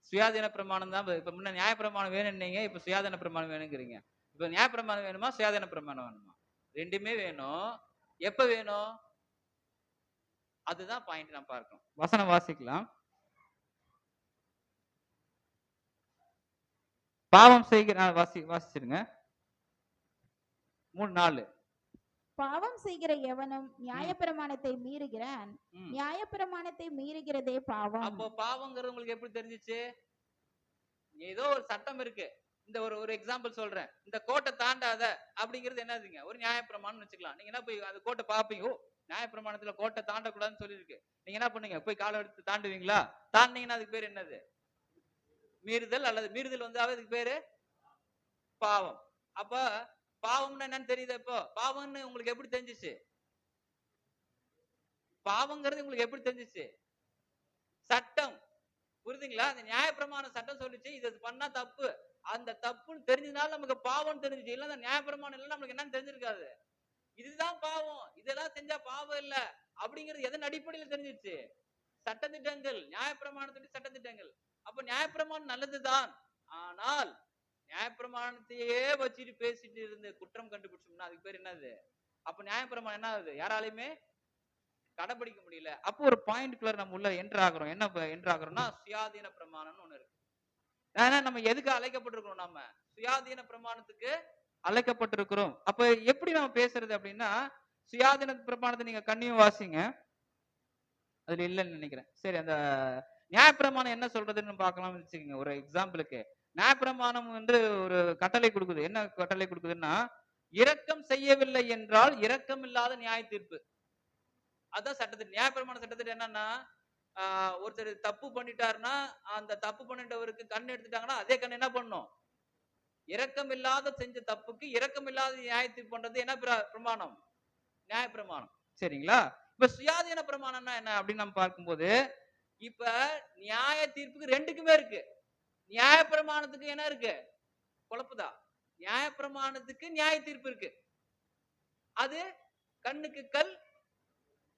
சுயாதீன பிரமாணம் தான். இப்ப முன்ன நியாயப்பிரமாணம் வேணும்னீங்க, இப்ப சுயாதீன பிரமாணம் வேணுங்கிறீங்க. இப்ப நியாயப்பிரமாணம் வேணுமா சுயாதீன பிரமாணம் வேணுமா? 2மே வேணும். எப்ப வேணும்? அதுதான் பாயிண்ட் நான் பார்க்கணும். வசனம் வாசிக்கலாம். பாவம் செய்கிற வாசிச்சிருங்க. 3:4. பாவம் செய்கிற எவனும் நியாயப்பிரமாணத்தை மீறுகிறான், நியாயப்பிரமாணத்தை மீறுகிறதே பாவம். அப்போ பாவங்கிறது உங்களுக்கு எப்படி தெரிஞ்சிச்சு? ஏதோ ஒரு சட்டம் இருக்கு. இந்த ஒரு எக்ஸாம்பிள் சொல்றேன். இந்த கோட்டை தாண்டாத அப்படிங்கிறது என்னதுங்க? ஒரு நியாயப்பிரமாணம் வச்சுக்கலாம். நீங்க என்ன போய் அந்த கோட்டை பாப்பீங்க, நியாயப்பிரமாணத்துல கோட்டை தாண்டக்கூடாதுன்னு சொல்லியிருக்கு. நீங்க என்ன பண்ணுங்க, போய் காலை எடுத்து தாண்டுவீங்களா? தாண்டினீங்கன்னா அதுக்கு பேர் என்னது? மீறுதல். அல்லது மீறுதல் அதுக்கு பேரு பாவம். அப்ப பாவம்னா என்னன்னு தெரியுது? இப்போ பாவம்னு உங்களுக்கு எப்படி தெரிஞ்சிச்சு? பாவங்கிறது உங்களுக்கு எப்படி தெரிஞ்சிச்சு? சட்டம். புரியுதுங்களா? அந்த நியாயப்பிரமாண சட்டம் சொல்லிச்சு இது பண்ணா தப்பு, அந்த தப்புன்னு தெரிஞ்சதுனால நமக்கு பாவம் தெரிஞ்சிச்சு. இல்ல அந்த நியாயப்பிரமாணம் இல்ல நமக்கு என்னன்னு தெரிஞ்சிருக்காது. இதுதான் பாவம், இதெல்லாம் செஞ்சா பாவம் இல்ல அப்படிங்கிறது எதன் அடிப்படையில் தெரிஞ்சிச்சு? சட்டத்திட்டங்கள், நியாயப்பிரமாணத்துடைய சட்டத்திட்டங்கள். அப்ப நியாயப்பிரமாணம் நல்லதுதான். ஆனால் நியாயப்பிரமாணத்தையே வச்சுட்டு பேசிட்டு இருந்த குற்றம் கண்டுபிடிச்சோம்னா அதுக்கு பேர் என்னது? அப்ப நியாயப்பிரமாணம் என்ன ஆகுது? யாராலையுமே கடைபிடிக்க முடியல. அப்போ ஒரு பாயிண்ட்குள்ள நம்ம உள்ள என்டர் ஆகிறோம். என்ன என்டர் ஆகிறோம்னா சுயாதீன பிரமாணம்னு ஒண்ணு இருக்கு. ஏன்னா நம்ம எதுக்கு அழைக்கப்பட்டிருக்கிறோம்? நம்ம சுயாதீன பிரமாணத்துக்கு அழைக்கப்பட்டிருக்கிறோம். அப்ப எப்படி நம்ம பேசுறது அப்படின்னா, சுயாதீன பிரமாணத்தை நீங்க கண்ணியும் வாசிங்க, அதுல இல்லைன்னு நினைக்கிறேன். சரி, அந்த நியாயப்பிரமாணம் என்ன சொல்றதுன்னு பார்க்கலாம்னு வச்சுக்கோங்க. ஒரு எக்ஸாம்பிளுக்கு நியாயப்பிரமாணம் ஒரு கட்டளை கொடுக்குது. என்ன கட்டளை கொடுக்குதுன்னா, இரக்கம் செய்யவில்லை என்றால் இரக்கம் இல்லாத நியாய தீர்ப்பு. அதான் சட்டத்திட்ட. நியாயப்பிரமாண சட்டத்திட்ட என்னன்னா, ஒருத்தர் தப்பு பண்ணிட்டாருன்னா அந்த தப்பு பண்ணிட்டவருக்கு கண் எடுத்துட்டாங்கன்னா அதே கண் என்ன பண்ணும்? இரக்கம் இல்லாத செஞ்ச தப்புக்கு இரக்கம் இல்லாத நியாய தீர்ப்பு பண்றது என்ன பிரமாணம்? நியாயப்பிரமாணம். சரிங்களா? இப்ப சுயாதீன பிரமாணம்னா என்ன அப்படின்னு நம்ம பார்க்கும்போது, இப்ப நியாய தீர்ப்புக்கு 2க்குமே இருக்கு. நியாயப்பிரமாணத்துக்கு என்ன இருக்கு? குழப்புதா? நியாயப்பிரமாணத்துக்கு நியாய தீர்ப்பு இருக்கு. அது கண்ணுக்கு கல்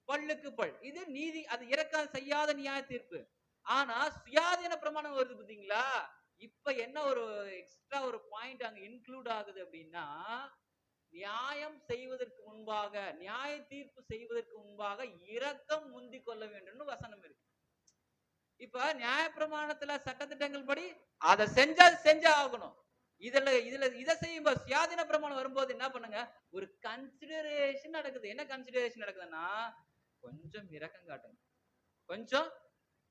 பல்லுக்கு பல். இது நீதி, அது இரக்கம் செய்யாத நியாய தீர்ப்பு. ஆனா சுயாதீன பிரமாணம் வருது பாத்தீங்களா? இப்ப என்ன ஒரு எக்ஸ்ட்ரா ஒரு பாயிண்ட் அங்க இன்க்ளூட் ஆகுது அப்படின்னா, நியாயம் செய்வதற்கு முன்பாக, நியாய தீர்ப்பு செய்வதற்கு முன்பாக இரக்கம் முந்திக் கொள்ள வேண்டும் வசனம் இருக்கு. இப்ப நியாயப்பிரமாணத்துல சட்டத்திட்டங்கள் படி அதை செஞ்சா ஆகணும். இதை செய்யும்போது சுயாதீன பிரமாணம் வரும்போது என்ன பண்ணுங்க, ஒரு கன்சிடரேஷன் நடக்குது. என்ன கன்சிடரேஷன் நடக்குதுன்னா, கொஞ்சம் இரக்கம் காட்டுங்க, கொஞ்சம்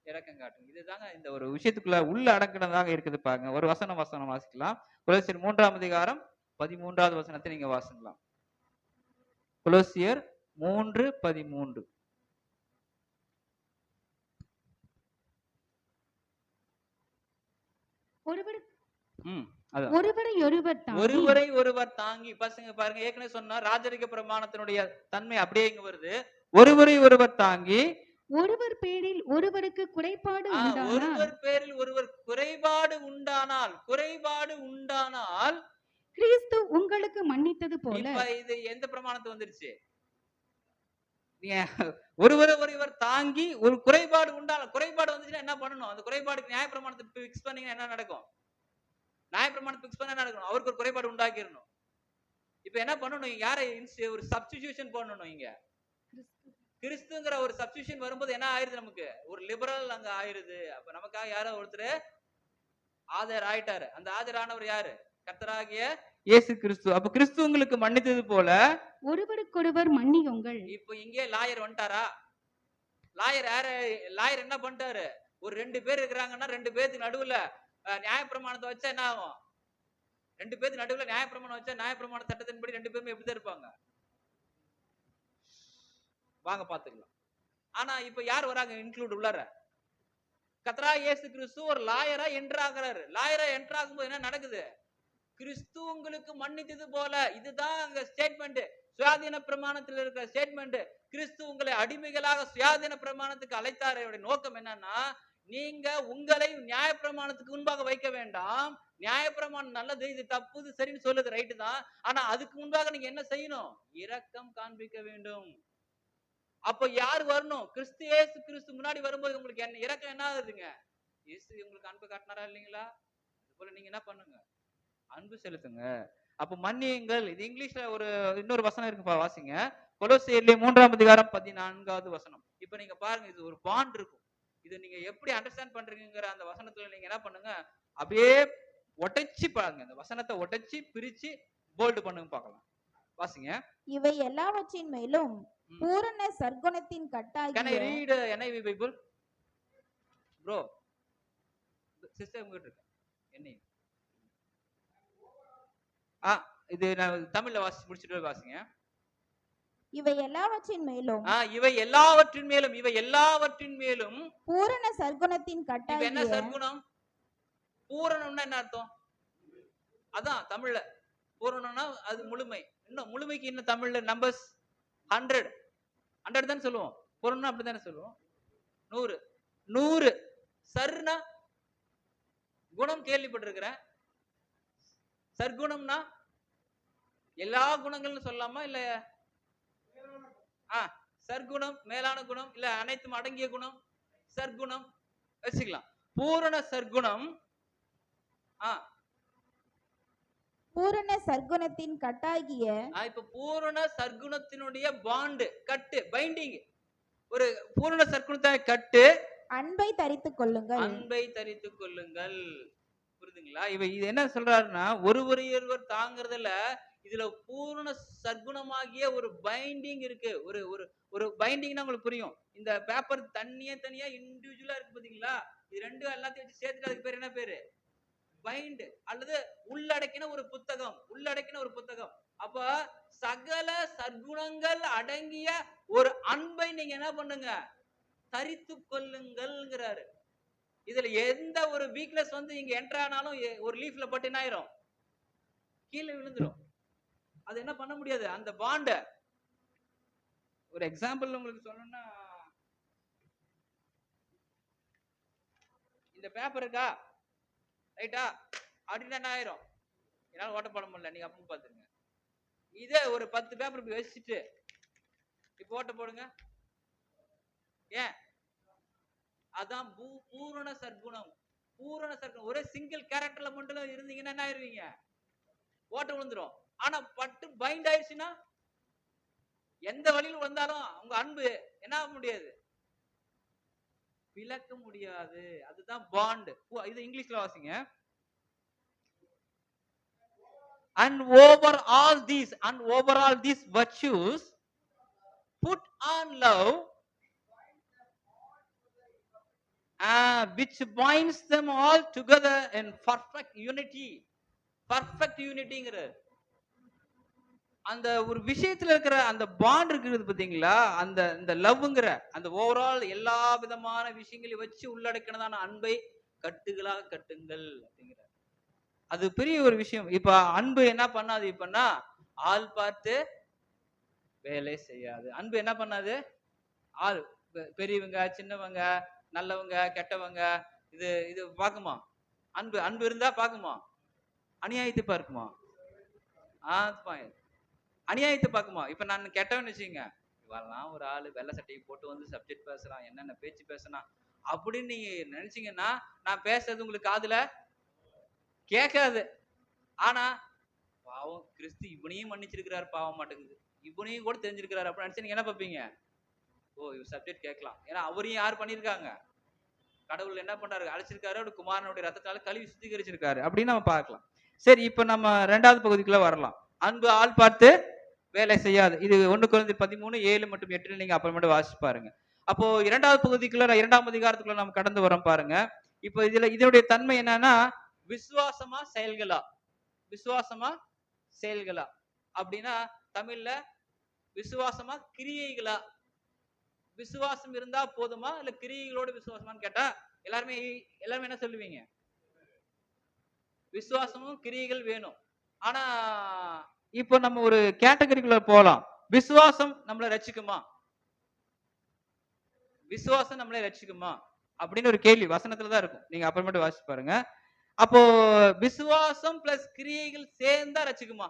இரக்கம் காட்டுங்க. இதுதாங்க இந்த ஒரு விஷயத்துக்குள்ள உள்ள அடங்கினதாக இருக்குது பாருங்க. ஒரு வசனம் வாசிக்கலாம். கொலோசியர் 3:13 வசனத்தை நீங்க வாசிக்கலாம். கொலோசியர் 3:13. ஒருவரை ஒருவர் தாங்கி. பசங்க பாருங்க, ஏற்கனவே சொன்னா ராஜரிக பிரமாணத்தினுடைய தன்மை அப்படியே இங்க வருது. ஒருவரை ஒருவர் தாங்கி, ஒருவர் பேரில் ஒருவருக்கு குறைபாடு உண்டானால் கிறிஸ்து உங்களுக்கு மன்னித்தது போல. இது எந்த பிரமாணத்தை வந்துருச்சு? ஒருவரை ஒருவர் தாங்கி ஒரு குறைபாடு உண்டானால், குறைபாடு வந்துச்சுன்னா என்ன பண்ணணும்? அந்த குறைபாடுக்கு நியாய பிரமாணத்தை பிக்ஸ் பண்ணீங்கன்னா என்ன நடக்கும்? நியாய பிரமாணத்தை பிக்ஸ் பண்ண என்ன நடக்கணும்? அவருக்கு ஒரு குறைபாடு உண்டாக்கிடணும். இப்ப என்ன பண்ணணும்? யாரை ஒரு சப்ஸ்டிடியூஷன் பண்ணணும். இங்க கிறிஸ்துங்கிற ஒரு சப்ஸ்டிடியூஷன் வரும்போது என்ன ஆயிருது? நமக்கு ஒரு லிபரல் அங்க ஆயிருது. அப்ப நமக்காக யாரோ ஒருத்தர் ஆதர் ஆயிட்டாரு. அந்த ஆதரானவர் யாரு? கர்த்தராகிய இயேசு கிறிஸ்து. அப்ப கிறிஸ்து உங்களுக்கு மன்னித்தது போல ஒருவருக்கொருவர் மன்னியுங்கள். இப்போ இங்கே லாயர் வந்துட்டாரா? லாயர் என்ன பண்ணிட்டாரு? ஒரு 2 பேர் இருக்கிறாங்கன்னா 2 பேருக்கு நடுவுல நியாயப்பிரமாணத்தை வச்சா என்ன ஆகும்? 2 பேருக்கு நடுவுல நியாயப்பிரமாணம் வச்சா நியாயப்பிரமாண சட்டத்தின்படி 2 பேருமே எப்படிதான் இருப்பாங்க? வாங்க பாத்துக்கலாம். ஆனா இப்ப யார் வராங்க இன்க்ளூட் உள்ளார? கர்த்தராகிய இயேசு கிறிஸ்து ஒரு லாயரா என்டர் ஆகுறாரு. லாயரா என்டர் ஆகும்போது என்ன நடக்குது? கிறிஸ்து உங்களுக்கு மன்னித்தது போல. இதுதான் அங்க ஸ்டேட்மெண்ட். சுயாதீன பிரமாணத்தில் இருக்கிற ஸ்டேட்மெண்ட். கிறிஸ்து உங்களை அடிமைகளாக சுயாதீன பிரமாணத்துக்கு அழைத்தார். நோக்கம் என்னன்னா, நீங்க உங்களை நியாய பிரமாணத்துக்கு முன்பாக வைக்க வேண்டாம். நியாய பிரமாணம் நல்லது, இது தப்பு, இது சரின்னு சொல்லுது, ரைட்டு தான். ஆனா அதுக்கு முன்பாக நீங்க என்ன செய்யணும்? இரக்கம் காண்பிக்க வேண்டும். அப்ப யார் வரணும்? கிறிஸ்து இயேசு கிறிஸ்து முன்னாடி வரும்போது உங்களுக்கு என்ன இரக்கம் என்ன ஆகுதுங்க? இயேசு உங்களுக்கு அன்பு காட்டினாரா இல்லைங்களா? அது போல நீங்க என்ன பண்ணுங்க? அன்பு செலுத்துங்க. அப்ப மன்னியுங்கள். இது இங்கிலீஷ்ல ஒரு இன்னொரு வசனம் இருக்குப்பா, வாசிங்க. கொலோசியர்ல 3:14 வசனம். இப்ப நீங்க பாருங்க, இது ஒரு பாண்ட் இருக்கும். இது நீங்க எப்படி அண்டர்ஸ்டாண்ட் பண்றீங்கிற அந்த வசனத்துல நீங்க என்ன பண்ணுங்க, அப்படியே ஒட்டச்சி பாருங்க. இந்த வசனத்தை ஒட்டச்சி பிரிச்சு போல்ட் பண்ணுங்க பார்க்கலாம். வாசிங்க. இவை எல்லாவற்றின் மேலும் பூரண சர்க்குணத்தின் கட்டாகிய. Can I read NIV Bible? Bro, sister உங்ககிட்ட இருக்கு. NIV. இது நான் தமிழ்ல வாசி முடிச்சிட்டு வாசிங்க. இவை எல்லாவற்றின் மேலும் இவை எல்லாவற்றின் மேலும் பூரண சர்க்குணத்தின் கட்டாகிய. என்ன சர்க்குணம்? பூரணம்னா என்ன அர்த்தம்? அதான் தமிழ்ல பூரணம்னா அது முழுமை. இன்னும் முழுமைக்கு இன்னும் தமிழ்ல நம்பர்ஸ் 100 தான் சொல்லுவோம். பூரணம்னா அப்படித்தானே சொல்லுவோம். 100 சர்னா குணம் கேள்விப்பட்டிருக்கிறேன். சர்க்குணம்னா எல்லா குணங்கள்னு சொல்லலாமா? இல்ல சர்க்குணம் மேலான குணம், இல்ல அனைத்தும் அடங்கிய குணம், சர்க்குணம் வச்சுக்கலாம். பூரண சர்க்குணம். பூரண சர்க்குணத்தின் கட்டாகிய. இப்ப பூரண சர்க்குணத்தினுடைய பாண்டு, கட்டு, பைண்டிங். ஒரு பூரண சர்க்குணத்தை கட்டு, அன்பை தரித்துக் கொள்ளுங்கள். அன்பை தரித்துக் கொள்ளுங்கள். புரியுதுங்களா? இது என்ன சொல்றாருன்னா, ஒருவர் தாங்கிறதுல இதுல பூரண சர்க்குணமாகிய ஒரு பைண்டிங் இருக்கு. ஒரு பைண்டிங்னா உங்களுக்கு புரியும். இந்த பேப்பர் தனியா இண்டிவிஜுவலா இருக்கு பாத்தீங்களா? இது ரெண்டும் எல்லாத்தையும் வச்சு சேர்த்துட்டு அதுக்கு பேர் என்ன பேரு? பைண்ட், அல்லது உள்ளடக்கின ஒரு புத்தகம். அப்ப சகல சர்க்குணங்கள் அடங்கிய ஒரு அன்பை நீங்க என்ன பண்ணுங்க? தரித்து கொள்ளுங்கள்ங்கிறாரு. இதுல எந்த ஒரு வீக்னஸ் வந்து இங்க என்டர் ஆனாலும் ஒரு லீஃப்ல பட்டு என்ன ஆயிரும்? கீழே விழுந்துரும். அது என்ன பண்ண முடியாது. அந்த பாண்ட ஒரு எக்ஸாம்பிள் உங்களுக்கு சொல்லணும்னா, இந்த பேப்பர் இருக்கா, ரைட்டா, அப்படின்னா என்ன ஆயிரும்? என்னால ஓட்ட போட முடியல, நீங்க அப்பவும் பாத்துருங்க. இதே ஒரு 10 பேப்பர் இப்படி வச்சுட்டு இப்ப ஓட்ட போடுங்க. ஏன்? அதான் பூரண சர்க்குணம். ஒரே சிங்கிள் கேரக்டர்ல மட்டும் இருந்தீங்கன்னா என்ன ஆயிருவீங்க? ஓட்ட விழுந்துரும். ஆனா பட்டு பைண்ட் ஆயிடுச்சுன்னா எந்த வழியில் வந்தாலும் உங்க அன்பு என்ன ஆக முடியாது? விளக்க முடியாது. அதுதான் பாண்ட். இது இங்கிலீஷ்ல வாசிங்க. and over all these virtues put on love, which binds them all together in perfect unity. அந்த ஒரு விஷயத்துல இருக்கிற அந்த பாண்ட் இருக்குது பாத்தீங்களா, அந்த இந்த லவ்ங்கிற அந்த ஓவரால் எல்லா விதமான விஷயங்களையும் வச்சு உள்ளடக்கினதான அன்பை கட்டுகளாக கட்டுங்கள் அப்படிங்கிற அது பெரிய ஒரு விஷயம். இப்ப அன்பு என்ன பண்ணாது, இப்பன்னா ஆள் பார்த்து வேலை செய்யாது. அன்பு என்ன பண்ணாது, ஆள் பெரியவங்க சின்னவங்க நல்லவங்க கெட்டவங்க இது பாக்குமா? அன்பு இருந்தா பாக்குமா? அநியாயத்தை பார்க்குமா? அநியாயத்தை பார்க்குமா? இப்ப நான் கெட்டவன்னு வச்சுங்க, இவெல்லாம் ஒரு ஆளு வெள்ளை சட்டையை போட்டு வந்து சப்ஜெக்ட் பேசுறான், என்னென்ன பேச்சு பேசுறான் அப்படின்னு நீங்க நினைச்சீங்கன்னா, நான் பேசுறது உங்களுக்கு காதுல கேட்காது. ஆனா பாவம் கிறிஸ்து இவனையும் மன்னிச்சிருக்கிறாரு, பாவம் மாட்டேங்குது, இவனையும் கூட தெரிஞ்சிருக்கிறாரு அப்படின்னு நினைச்சு நீங்க என்ன பார்ப்பீங்க? ஓ இவ சப்ஜெக்ட் கேட்கலாம். ஏன்னா அவரையும் யார் பண்ணிருக்காங்க? கடவுள் என்ன பண்றாரு, அழைச்சிருக்காரு, அவருடைய குமாரனுடைய ரத்தத்தால கழுவி சுத்திகரிச்சிருக்காரு அப்படின்னு நம்ம பார்க்கலாம். சரி, இப்ப நம்ம 2வது பகுதிக்குள்ள வரலாம். அன்பு ஆள் பார்த்து வேலை செய்யாது. இது 1 கொரிந்தியர் 13:7 மற்றும் 8 நீங்க அப்புறமேட்டு வாசிச்சு பாருங்க. அப்போ 2வது பகுதிக்குள்ள 2ஆம் அதிகாரத்துக்குள்ள நம்ம கடந்து வரோம் பாருங்க. இப்போ இதனுடைய தன்மை என்னன்னா, விசுவாசமா செயல்களா அப்படின்னா தமிழ்ல விசுவாசமா கிரியைகளா? விசுவாசம் இருந்தா போதுமா இல்ல கிரியைகளோட விசுவாசமான்னு கேட்டா எல்லாருமே என்ன சொல்லுவீங்க? விசுவாசமும் கிரியைகள் வேணும். ஆனா இப்போ நம்ம ஒரு கேட்டகரிக்குள்ள போலாம். விசுவாசம் நம்மளை ரட்சிக்குமா? விசுவாசம் நம்மளை ரட்சிக்குமா அப்படின்னு ஒரு கேள்வி வசனத்துலதான் இருக்கும். நீங்க அப்புறமேட்டு வாசிச்சு பாருங்க. அப்போ விசுவாசம் பிளஸ் கிரியைகள் சேர்ந்தா ரட்சிக்குமா?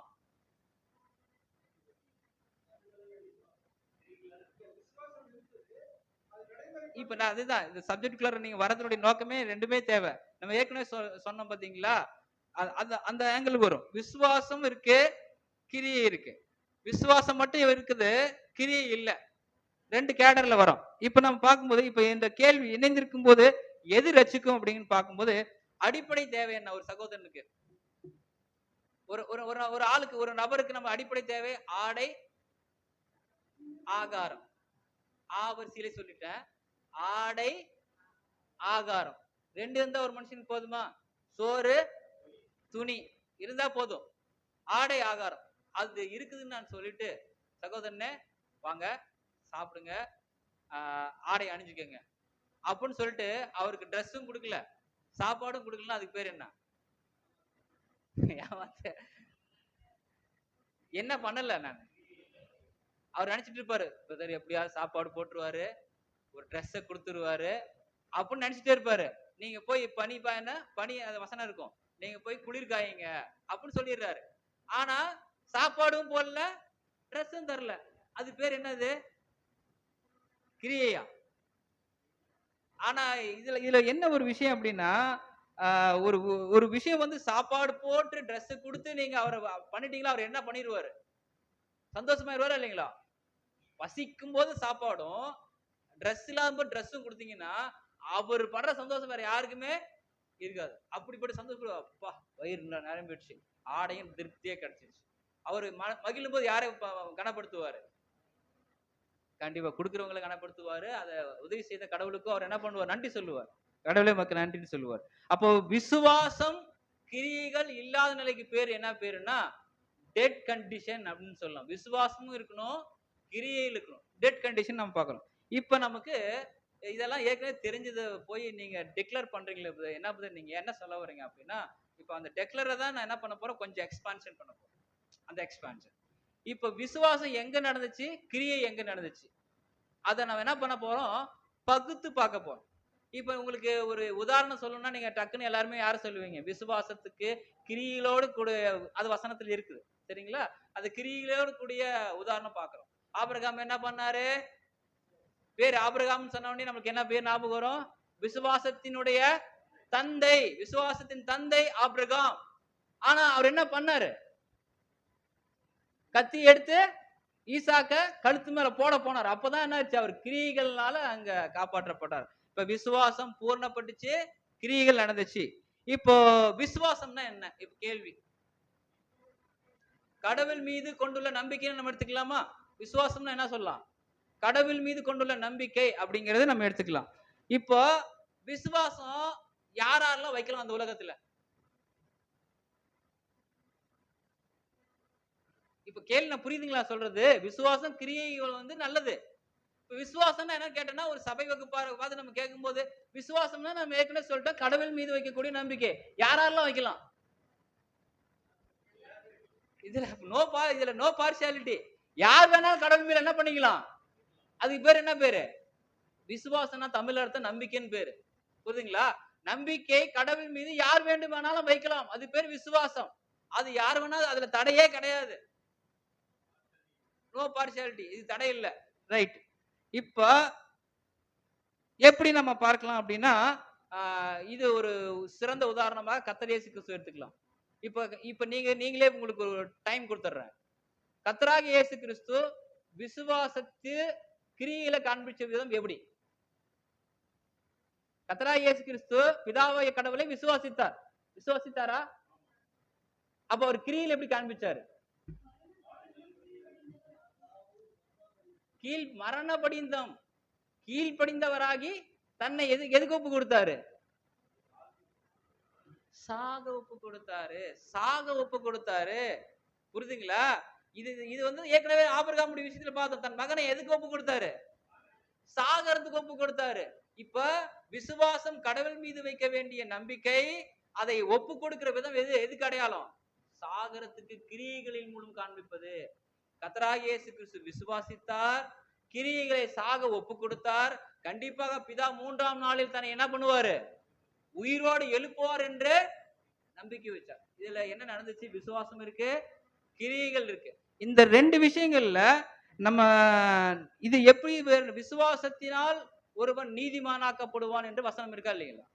இப்ப நான் அதுதான் இந்த சப்ஜெக்டுக்குள்ள நீங்க வரதுடைய நோக்கமே ரெண்டுமே தேவை. நம்ம ஏற்கனவே சொன்னோம் பாத்தீங்களா, அந்த ஆங்கிள் வரும். விசுவாசம் இருக்கு, கிரியை இருக்கு. விசுவாசம் மட்டும் இருக்குது, கிரியை இல்ல. 2 கேடர்ல வரும். இப்ப நம்ம பார்க்கும்போது இப்ப இந்த கேள்வி இணைந்திருக்கும் போது எது ரட்சிக்கும் அப்படின்னு பார்க்கும்போது அடிப்படை தேவை என்ன ஒரு சகோதரனுக்கு? ஒரு ஆளுக்கு, ஒரு நபருக்கு நம்ம அடிப்படை தேவை ஆடை, ஆகாரம். ஆவரிசையில சொல்லிட்டேன். ஆடை, ஆகாரம் 2 இருந்தா ஒரு மனுஷனுக்கு போதுமா? சோறு துணி இருந்தா போதும். ஆடை ஆகாரம் அது இருக்குதுன்னு நான் சொல்லிட்டு, சகோதரனே வாங்க சாப்பிடுங்க, ஆடை அணிஞ்சுக்கங்க அப்படின்னு சொல்லிட்டு அவருக்கு ட்ரெஸ்ஸும் கொடுக்கல, சாப்பாடும் கொடுக்கல, அதுக்கு பேர் என்ன? என்ன பண்ணல நான்? அவர் நினைச்சிட்டு இருப்பாரு, எப்படியாவது சாப்பாடு போட்டுருவாரு, ஒரு ட்ரெஸ்ஸை கொடுத்துருவாரு அப்படின்னு நினைச்சிட்டே இருப்பாரு. நீங்க போய் பனி அது வசனம் இருக்கும், நீங்க போய் குளிர் காயுங்க அப்படின்னு சொல்லிடுறாரு. ஆனா சாப்பாடும் போடல, ட்ரெஸ்ஸும் தரல. அது பேர் என்னது? கிரியையா? ஆனா இதுல என்ன ஒரு விஷயம் அப்படின்னா, ஒரு விஷயம் வந்து சாப்பாடு போட்டு ட்ரெஸ் கொடுத்து நீங்க அவரை பண்ணிட்டீங்களா, அவர் என்ன பண்ணிடுவாரு? சந்தோஷமாயிருவாரா இல்லைங்களா? பசிக்கும் போது சாப்பாடும் ட்ரெஸ் இல்லாம ட்ரெஸ்ஸும் கொடுத்தீங்கன்னா அவர் படுற சந்தோஷம் வேற யாருக்குமே இருக்காது. அப்படிப்பட்ட சந்தோஷம், அப்பா வயிறு நிரம்பிடுச்சு, ஆடையும் திருப்தியே கிடைச்சிருச்சு. அவரு மகிழும் போது யாரை கனப்படுத்துவாரு? கண்டிப்பா கொடுக்கிறவங்களை கனப்படுத்துவாரு. அதை உதவி செய்த கடவுளுக்கும் அவர் என்ன பண்ணுவார்? நன்றி சொல்லுவார். கடவுளே மக்கள் நன்றின்னு சொல்லுவார். அப்போ விசுவாசம் கிரியைகள் இல்லாத நிலைக்கு பேர் என்ன பேருன்னா டெட் கண்டிஷன் அப்படின்னு சொல்லலாம். விசுவாசமும் இருக்கணும், கிரியைகள் இருக்கணும். டெட் கண்டிஷன் நம்ம பார்க்கணும். இப்ப நமக்கு இதெல்லாம் ஏற்கனவே தெரிஞ்சதை போய் நீங்க டிக்ளேர் பண்றீங்களே, என்ன பண்றது, நீங்க என்ன சொல்ல வரீங்க அப்படின்னா, இப்ப அந்த டெக்ளரை தான் நான் என்ன பண்ண போறேன், கொஞ்சம் எக்ஸ்பான்ஷன் பண்ண போறேன். அந்த எக்ஸ்பான்ஷன் இப்ப விசுவாசம் எங்க நடந்துச்சு, கிரியை எங்க நடந்துச்சு, அதை நம்ம என்ன பண்ண போறோம், பகுத்து பார்க்க போறோம். இப்ப உங்களுக்கு ஒரு உதாரணம் சொல்லணும்னா நீங்க டக்குன்னு எல்லாருமே யார சொல்லுவீங்க? விசுவாசத்துக்கு கிரியிலோடு கூட, அது வசனத்துல இருக்குது சரிங்களா? அது கிரியிலோடு கூடிய உதாரணம் பார்க்கிறோம். ஆபிரகாம் என்ன பண்ணாரு? பேர் ஆபிரகாம் சொன்ன உடனே நமக்கு என்ன பேர் ஞாபகம் வரும்? விசுவாசத்தினுடைய தந்தை, விசுவாசத்தின் தந்தை ஆபிரகாம். ஆனா அவர் என்ன பண்ணாரு? கத்தி எடுத்து ஈசாக்க கழுத்து மேல போட போனார். அப்பதான் என்ன ஆச்சு? அவர் கிரியைகள்னால அங்க காப்பாற்றப்பட்டார். இப்ப விசுவாசம் பூர்ணப்பட்டுச்சு, கிரியைகள் நடந்துச்சு. இப்போ விசுவாசம்னா என்ன? இப்ப கேள்வி, கடவுள் மீது கொண்டுள்ள நம்பிக்கைன்னு நம்ம எடுத்துக்கலாமா? விசுவாசம்னா என்ன சொல்லலாம்? கடவுள் மீது கொண்டுள்ள நம்பிக்கை அப்படிங்கறத நம்ம எடுத்துக்கலாம். இப்போ விசுவாசம் யாரெல்லாம் வைக்கலாம் அந்த உலகத்துல? இப்ப கேள்வி நான் புரியுதுங்களா சொல்றது? விசுவாசம் கிரியைகள் வந்து நல்லது. இப்ப விசுவாசம்னா என்ன கேட்டேன்னா, ஒரு சபை வகுப்பார நம்ம கேட்கும்போது விசுவாசம்னா நம்ம ஏற்கனவே சொல்லிட்டோம், கடவுள் மீது வைக்கக்கூடிய நம்பிக்கை. யாரெல்லாம் வைக்கலாம்? இதுல நோ பார்ஷியாலிட்டி. யார் வேணாலும் கடவுள் மேல என்ன பண்ணிக்கலாம்? அதுக்கு பேர் என்ன பேரு? விசுவாசம்னா தமிழ் அர்த்தம் நம்பிக்கைன்னு பேரு. புரியுதுங்களா? நம்பிக்கை கடவுள் மீது யார் வேண்டுமானாலும் வைக்கலாம். அது பேர் விசுவாசம். அது யார் வேணாலும் அதுல தடையே கிடையாது. No partiality. இது தடை இல்ல. ரைட். இப்ப எப்படி நம்ம பார்க்கலாம் அப்படின்னா, இது ஒரு சிறந்த உதாரணமாக கர்த்தர் இயேசு கிறிஸ்து எடுத்துக்கலாம். இப்ப நீங்களே உங்களுக்கு ஒரு டைம் கொடுத்துறேன். கர்த்தராகிய இயேசு கிறிஸ்து விசுவாசத்து கிரியையில காண்பிச்ச விதம் எப்படி? கர்த்தராகிய இயேசு கிறிஸ்து பிதாவாகிய கடவுளை விசுவாசித்தாரா? அப்ப அவர் கிரியையில எப்படி காண்பிச்சாரு? மரணபடிந்தம் கீழ்ப்படிந்தவராகி தன்னை எதுக்கு ஒப்பு கொடுத்தாரு? சாக ஒப்பு கொடுத்தாரு. புரியுதுங்களா? இது வந்து ஏற்கனவே ஆபிரகாமுடைய விஷயத்துல பார்த்தோம். தன் மகனை எதுக்கு ஒப்பு கொடுத்தாரு? சாகறதுக்கு ஒப்பு கொடுத்தாரு. இப்ப விசுவாசம் கடவுள் மீது வைக்க வேண்டிய நம்பிக்கை, அதை ஒப்பு கொடுக்கிற விதம் எதுக்கு அடையாளம்? சாகரத்துக்கு கிரியைகளின் மூலம் காண்பிப்பது. கர்த்தராகிய இயேசு கிறிஸ்து விசுவாசித்தார், கிரியைகளை சாக ஒப்பு கொடுத்தார். கண்டிப்பாக பிதா 3ஆம் நாளில் தன்னை என்ன பண்ணுவாரு? உயிரோடு எழுப்புவார் என்று நம்பிக்கை வச்சார். இதுல என்ன நடந்துச்சு? விசுவாசம் இருக்கு, கிரியைகள் இருக்கு. இந்த 2 விஷயங்கள்ல நம்ம இது எப்படி விசுவாசத்தினால் ஒருவன் நீதிமானாக்கப்படுவான் என்று வசனம் இருக்கா இல்லைங்களா?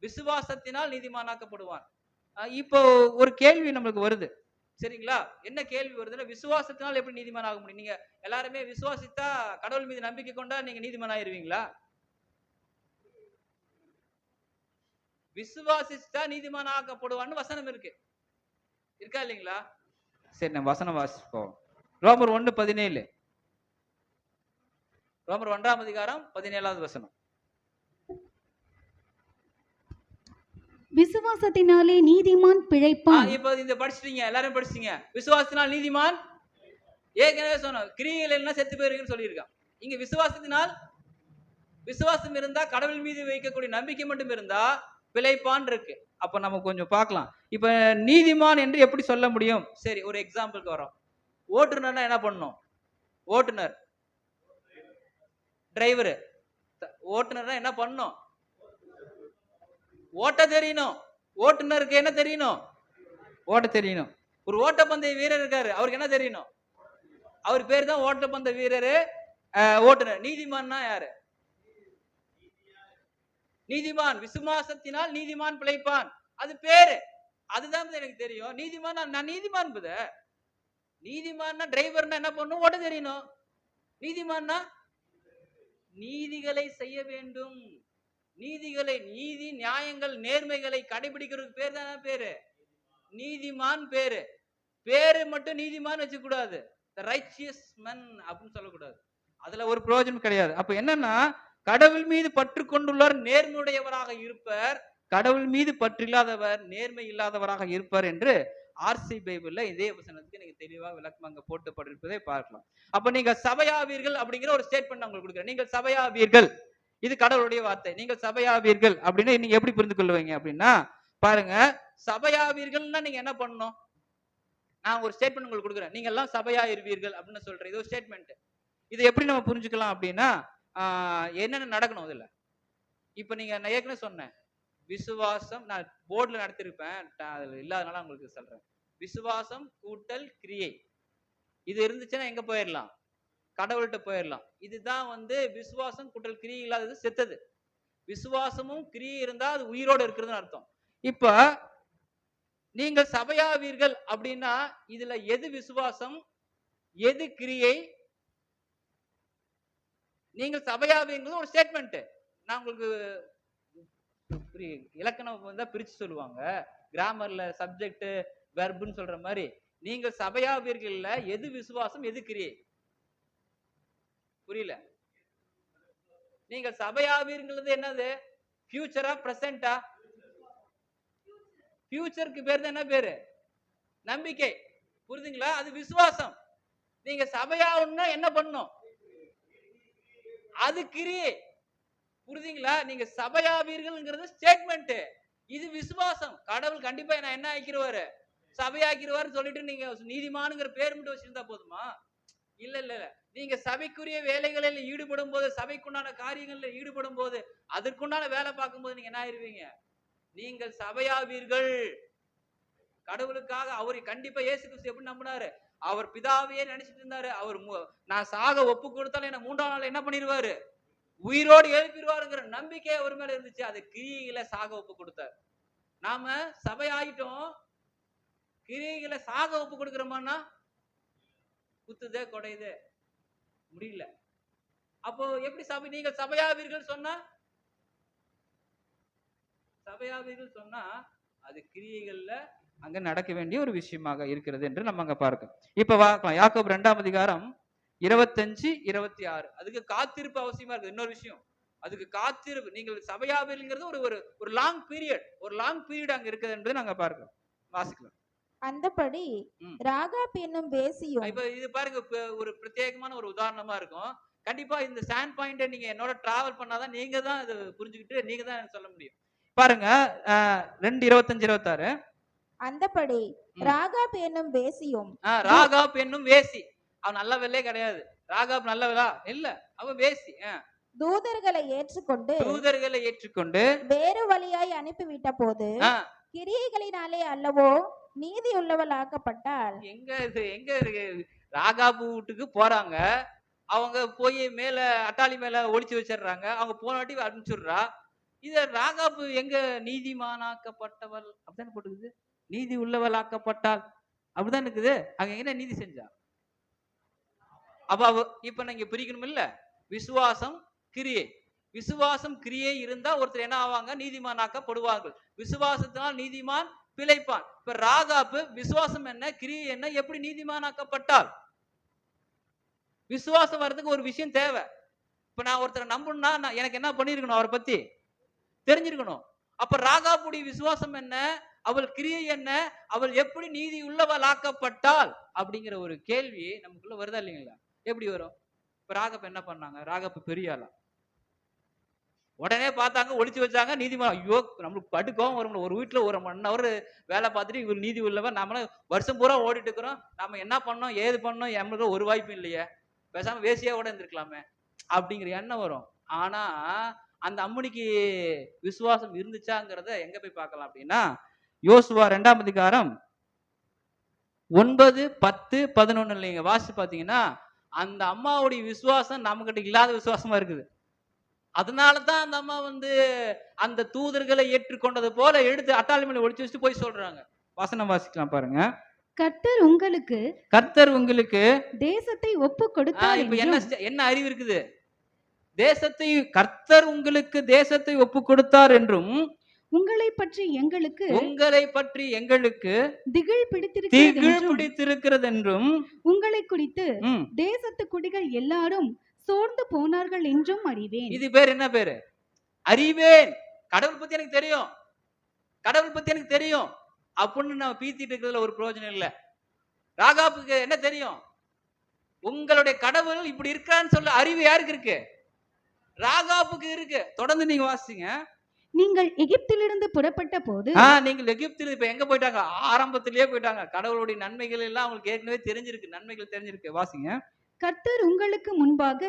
விசுவாசத்தினால் நீதிமானாக்கப்படுவான். இப்போ ஒரு கேள்வி நம்மளுக்கு வருது, சரிங்களா? என்ன கேள்வி வருதுன்னா, விசுவாசத்தினால் எப்படி நீதிமான் ஆக முடியும்? நீங்க எல்லாருமே விசுவாசித்தா, கடவுள் மீது நம்பிக்கை கொண்டா நீங்க நீதிமான் ஆயிருவீங்களா? விசுவாசித்தா நீதிமான் ஆக்கப்படுவான்னு வசனம் இருக்கா இல்லைங்களா? சரி, நம்ம வசனம் வாசிப்போம். ரோமர் 1:17. ரோமர் 1ஆம் அதிகாரம் 17வது வசனம். விசுவாசத்தினாலே நீதிமான் பிழைப்பான். இப்ப இந்த படிச்சிட்டீங்க, எல்லாரும் படிச்சிட்டீங்க. விசுவாசத்தினால் நீதிமான், ஏற்கனவே சொன்னோம் கிரியைகள் என்ன செத்து போயிருக்குன்னு சொல்லியிருக்கான். இங்க விசுவாசம் இருந்தா, கடவுள் மீது வைக்கக்கூடிய நம்பிக்கை மட்டும் இருந்தா பிழைப்பான் இருக்கு. அப்ப நம்ம கொஞ்சம் பார்க்கலாம். இப்ப நீதிமான் என்று எப்படி சொல்ல முடியும்? சரி, ஒரு எக்ஸாம்பிளுக்கு வரோம். ஓட்டுநர்னா என்ன பண்ணணும்? ஓட்டுநர், டிரைவர். ஓட்டுநர்னா என்ன பண்ணணும்? ஓட்ட தெரியணும். ஓட்டுநருக்கு என்ன தெரியணும்? ஓட்ட தெரியணும். ஒரு ஓட்டப்பந்தய வீரர் இருக்காரு, அவருக்கு என்ன தெரியணும்? அவர் பேர் தான் ஓட்டப்பந்தய வீரரு, ஓட்டுநர். நீதிமான்னா யாரு? நீதிமான் விசுவாசத்தினால் நீதிமான் பிழைப்பான். அது பேரு, அதுதான் எனக்கு தெரியும். நீதிமான், நான் நீதிமான். நீதிமான்னா டிரைவர்னா என்ன பண்ணும்? ஓட்ட தெரியணும். நீதிமான்னா நீதிகளை செய்ய வேண்டும். நீதி நியாயங்கள் நேர்மைகளை கடைபிடிக்கிறதுக்கு பேர் தான் பேரு நீதிமான். பேரு மட்டும் நீதிமான் வச்சுக்க கூடாது. ரைச்சியஸ் மேன் அப்படின்னு சொல்லக்கூடாது. அதுல ஒரு பிரயோஜனம் கிடையாது. அப்ப என்னன்னா, கடவுள் மீது பற்று கொண்டுள்ளார் நேர்மையுடையவராக இருப்பார், கடவுள் மீது பற்று இல்லாதவர் நேர்மை இல்லாதவராக இருப்பார் என்று ஆர்சி பைபிள்ல இதே வசனத்துக்கு நீங்க தெளிவாக விளக்கம் அங்க போட்டுப்பட்டிருப்பதை பார்க்கலாம். அப்ப நீங்க சபையாவீர்கள் அப்படிங்கிற ஒரு ஸ்டேட்மெண்ட் உங்களுக்கு கொடுக்குறேன். நீங்கள் சபையாவீர்கள், இது கடவுளுடைய வார்த்தை. நீங்கள் சபையாவீர்கள் அப்படின்னு நீங்க எப்படி புரிந்து கொள்வீங்க அப்படின்னா, பாருங்க, சபையாவீர்கள்னா நீங்க என்ன பண்ணணும்? நான் ஒரு ஸ்டேட்மெண்ட் உங்களுக்கு கொடுக்குறேன். நீங்க எல்லாம் சபையாயிருவீர்கள் அப்படின்னு சொல்றேன். இது ஒரு ஸ்டேட்மெண்ட். இதை எப்படி நம்ம புரிஞ்சுக்கலாம் அப்படின்னா, என்னென்ன நடக்கணும் இதுல? இப்ப நீங்க நான் ஏற்கனவே சொன்னேன், விசுவாசம் நான் போர்டுல நடத்திருப்பேன், அதுல இல்லாதனால உங்களுக்கு சொல்றேன். விசுவாசம் கூட்டல் கிரியை, இது இருந்துச்சுன்னா எங்க போயிடலாம்? கடவுள்கிட்ட போயிடலாம். இதுதான் வந்து விசுவாசம் கூட்டல் கிரியை இல்லாதது செத்தது. விசுவாசமும் கிரியை இருந்தா அது உயிரோடு இருக்கிறதுன்னு அர்த்தம். இப்ப நீங்கள் சபையாவீர்கள் அப்படின்னா இதுல எது விசுவாசம், எது கிரியை? நீங்கள் சபையாவீர்கள் ஒரு ஸ்டேட்மெண்ட். நான் உங்களுக்கு இலக்கணம் வந்தா பிரிச்சு சொல்லுவாங்க, கிராமர்ல சப்ஜெக்ட் வெர்ப்னு சொல்ற மாதிரி நீங்கள் சபையாவீர்கள்ல எது விசுவாசம், எது கிரியை? புரியல. நீங்கள் சபையாவீர்கள் என்னது? ஃபியூச்சரா பிரசன்டா? ஃபியூச்சருக்கு பேர் தான் என்ன பேரு? நம்பிக்கை. புரியுதுங்களா? அது விசுவாசம். நீங்க சபையாவணும்னா என்ன பண்ணும்? அது கிரியை. புரியுதுங்களா? நீங்க சபையாவீர்கள்ங்கிறது ஸ்டேட்மெண்ட், இது விசுவாசம். கடவுள் கண்டிப்பா நான் என்ன ஆக்கிடுவாரு? சபையாக்கிடுவாரு சொல்லிட்டு நீங்க நீதிமானுங்கிற பேர் மட்டும் வச்சிருந்தா போதுமா? இல்ல இல்ல இல்ல. நீங்க சபைக்குரிய வேலைகளில் ஈடுபடும் போது, சபைக்குண்டான காரியங்களில் ஈடுபடும் போது, அதற்குண்டான வேலை பார்க்கும் போது நீங்க என்ன ஆயிருவீங்க? நீங்கள் சபையாவீர்கள். கடவுளுக்காக அவர் கண்டிப்பா இயேசு கிறிஸ்து எப்படி நம்பினாரு? அவர் பிதாவையே நினைச்சிட்டு இருந்தாரு. அவர் நான் சாக ஒப்பு கொடுத்தாலும் என்ன 3ஆம் நாள் என்ன பண்ணிடுவாரு? உயிரோடு எழுப்பிடுவாருங்கிற நம்பிக்கை அவர் மேல இருந்துச்சு. அது கிரியைகளை சாக ஒப்பு கொடுத்தார். நாம சபை ஆயிட்டோம், கிரியைகளை சாக ஒப்பு கொடுக்கிறோமான்னா குத்துதே கொடையுதே முடியல. அப்போ எப்படி சபை? நீங்கள் சபையாவீர்கள் சொன்னா, சபையாவீர்கள் சொன்னா அது கிரியைகள்ல அங்க நடக்க வேண்டிய ஒரு விஷயமாக இருக்கிறது என்று நம்ம அங்க பார்க்கிறோம். இப்ப பார்க்கலாம் யாக்கோபு 2ஆம் அதிகாரம் 25, 26. அதுக்கு காத்திருப்பு அவசியமா இருக்கு. இன்னொரு விஷயம், அதுக்கு காத்திருப்பு. நீங்கள் சபையாவீர்கள்ங்கிறது ஒரு லாங் பீரியட், அங்க இருக்குது என்பதை நாங்க பார்க்கிறோம். வாசிக்கலாம். அந்தபடி ராகாப் என்னும் வேசியும். இப்ப இது பாருங்க, ஒரு பிரத்யேகமான ஒரு உதாரணமா இருக்கும். கண்டிப்பா இந்த ஸ்டாண்ட் பாயிண்ட நீங்க என்னோட டிராவல் பண்ணாதான் நீங்க தான் இதை புரிஞ்சுக்கிட்டு நீங்க தான் எனக்கு சொல்ல முடியும். பாருங்க 2:25, 26. அந்தபடி ராகாப் என்னும் வேசியும். ராகாப் என்னும் வேசி. அவன் நல்லவளே கிடையாது. ராகாப் நல்லவளா? இல்ல, அவன் வேசி. தூதர்களை ஏற்றுக்கொண்டு வேறு வழியாய் அனுப்பிவிட்ட போது கிரியைகளினாலே அல்லவோ நீதி உள்ளவள் ஆக்கப்பட்டாள். எங்க இருக்கு? ராகாபு வீட்டுக்கு போறாங்க, அவங்க போய் மேல அட்டாளி மேல ஒளிச்சு வச்சிடுறாங்க. அவங்க போன வாட்டி அனுப்பிச்சுடுறா. இத ராகாபு எங்க நீதிமானாக்கப்பட்டவள் அப்படிதான் போட்டுக்குது. நீதி உள்ளவள் ஆக்கப்பட்டாள் அப்படிதான் இருக்குது. அங்க என்ன நீதி செஞ்சா? அப்ப இப்ப நீங்க பிரிக்கணும் இல்ல, விசுவாசம் கிரியை. விசுவாசம் கிரியை இருந்தா ஒருத்தர் என்ன ஆவாங்க? நீதிமானாக்கப்படுவார்கள். விசுவாசத்தினால் நீதிமான் பிழைப்பான். இப்ப ராகாபு விசுவாசம் என்ன, கிரியை என்ன, எப்படி நீதிமானாக்கப்பட்டால்? விசுவாசம் வர்றதுக்கு ஒரு விஷயம் தேவை. இப்ப நான் ஒருத்தரை நம்பணும்னா எனக்கு என்ன பண்ணிருக்கணும்? அவரை பத்தி தெரிஞ்சிருக்கணும். அப்ப ராகாபுடைய விசுவாசம் என்ன, அவள் கிரியை என்ன, அவள் எப்படி நீதி உள்ளவள் ஆக்கப்பட்டாள் அப்படிங்கிற ஒரு கேள்வி நமக்குள்ள வருதா இல்லைங்களா? எப்படி வரும்? இப்ப ராகாப் என்ன பண்ணாங்க? ராகாப் பெரிய ஆளா? உடனே பார்த்தாங்க, ஒளிச்சு வச்சாங்க. நீதிமன்றம், ஐயோ நம்மளுக்கு படுக்கும் ஒரு வீட்டுல 1 மணி நேரம் வேலை பார்த்துட்டு இவர் நீதி உள்ளவன், நம்மள வருஷம் பூரா ஓடிட்டு இருக்கிறோம், நம்ம என்ன பண்ணோம் ஏது பண்ணோம், நம்மளுக்கு ஒரு வாய்ப்பு இல்லையே, பேசாம வேசியா கூட இருந்திருக்கலாமே அப்படிங்கிற எண்ணம் வரும். ஆனா அந்த அம்மனிக்கு விசுவாசம் இருந்துச்சாங்கிறத எங்க போய் பார்க்கலாம் அப்படின்னா, யோசுவா 2ஆம் அதிகாரம் 9, 10, 11 இல்லைங்க வாசிச்சு பாத்தீங்கன்னா, அந்த அம்மாவுடைய விசுவாசம் நம்மகிட்ட இல்லாத விசுவாசமா இருக்குது. அதனாலதான் அந்த அம்மா அந்த தூதர்களை ஏற்றுக்கொண்டது போல எடுத்து அட்டாளி மேல ஒளிச்சு வச்சுட்டு போய் சொல்றாங்க. வசனம் வாசிக்கலாம் பாருங்க. கர்த்தர் உங்களுக்கு தேசத்தை ஒப்பு கொடுத்தார். இப்ப என்ன அறிவு இருக்குது? தேசத்தை கர்த்தர் உங்களுக்கு தேசத்தை ஒப்பு கொடுத்தார் என்றும், உங்களை பற்றி எங்களுக்கு திகில் பிடித்திருக்கிறது என்றும், உங்களை குறித்து தேசத்து குடிகள் எல்லாரும் சோர்ந்து போனார்கள் என்றும் அறிவேன். இது பேர் என்ன பேரு? அறிவேன். கடவுள் பத்தி எனக்கு தெரியும் அப்படின்னு நம்ம பீத்திட்டு இருக்கிறதுல ஒரு பிரயோஜனம் இல்ல. ராகாபுக்கு என்ன தெரியும்? உங்களுடைய கடவுள் இப்படி இருக்கான்னு சொல்ல அறிவு யாருக்கு இருக்கு? ராகாபுக்கு இருக்கு. தொடர்ந்து நீங்க வாசிங்க. நீங்கள் எகிப்திலிருந்து புறப்பட்ட போது, நீங்கள் எகிப்தில் இப்ப எங்க போயிட்டாங்க? ஆரம்பத்திலேயே போயிட்டாங்க. கடவுளுடைய நன்மைகள் எல்லாம் அவங்களுக்கு ஏற்கனவே தெரிஞ்சிருக்கு, நன்மைகள் தெரிஞ்சிருக்கு. வாசிங்க. கர்த்தர் உங்களுக்கு முன்பாக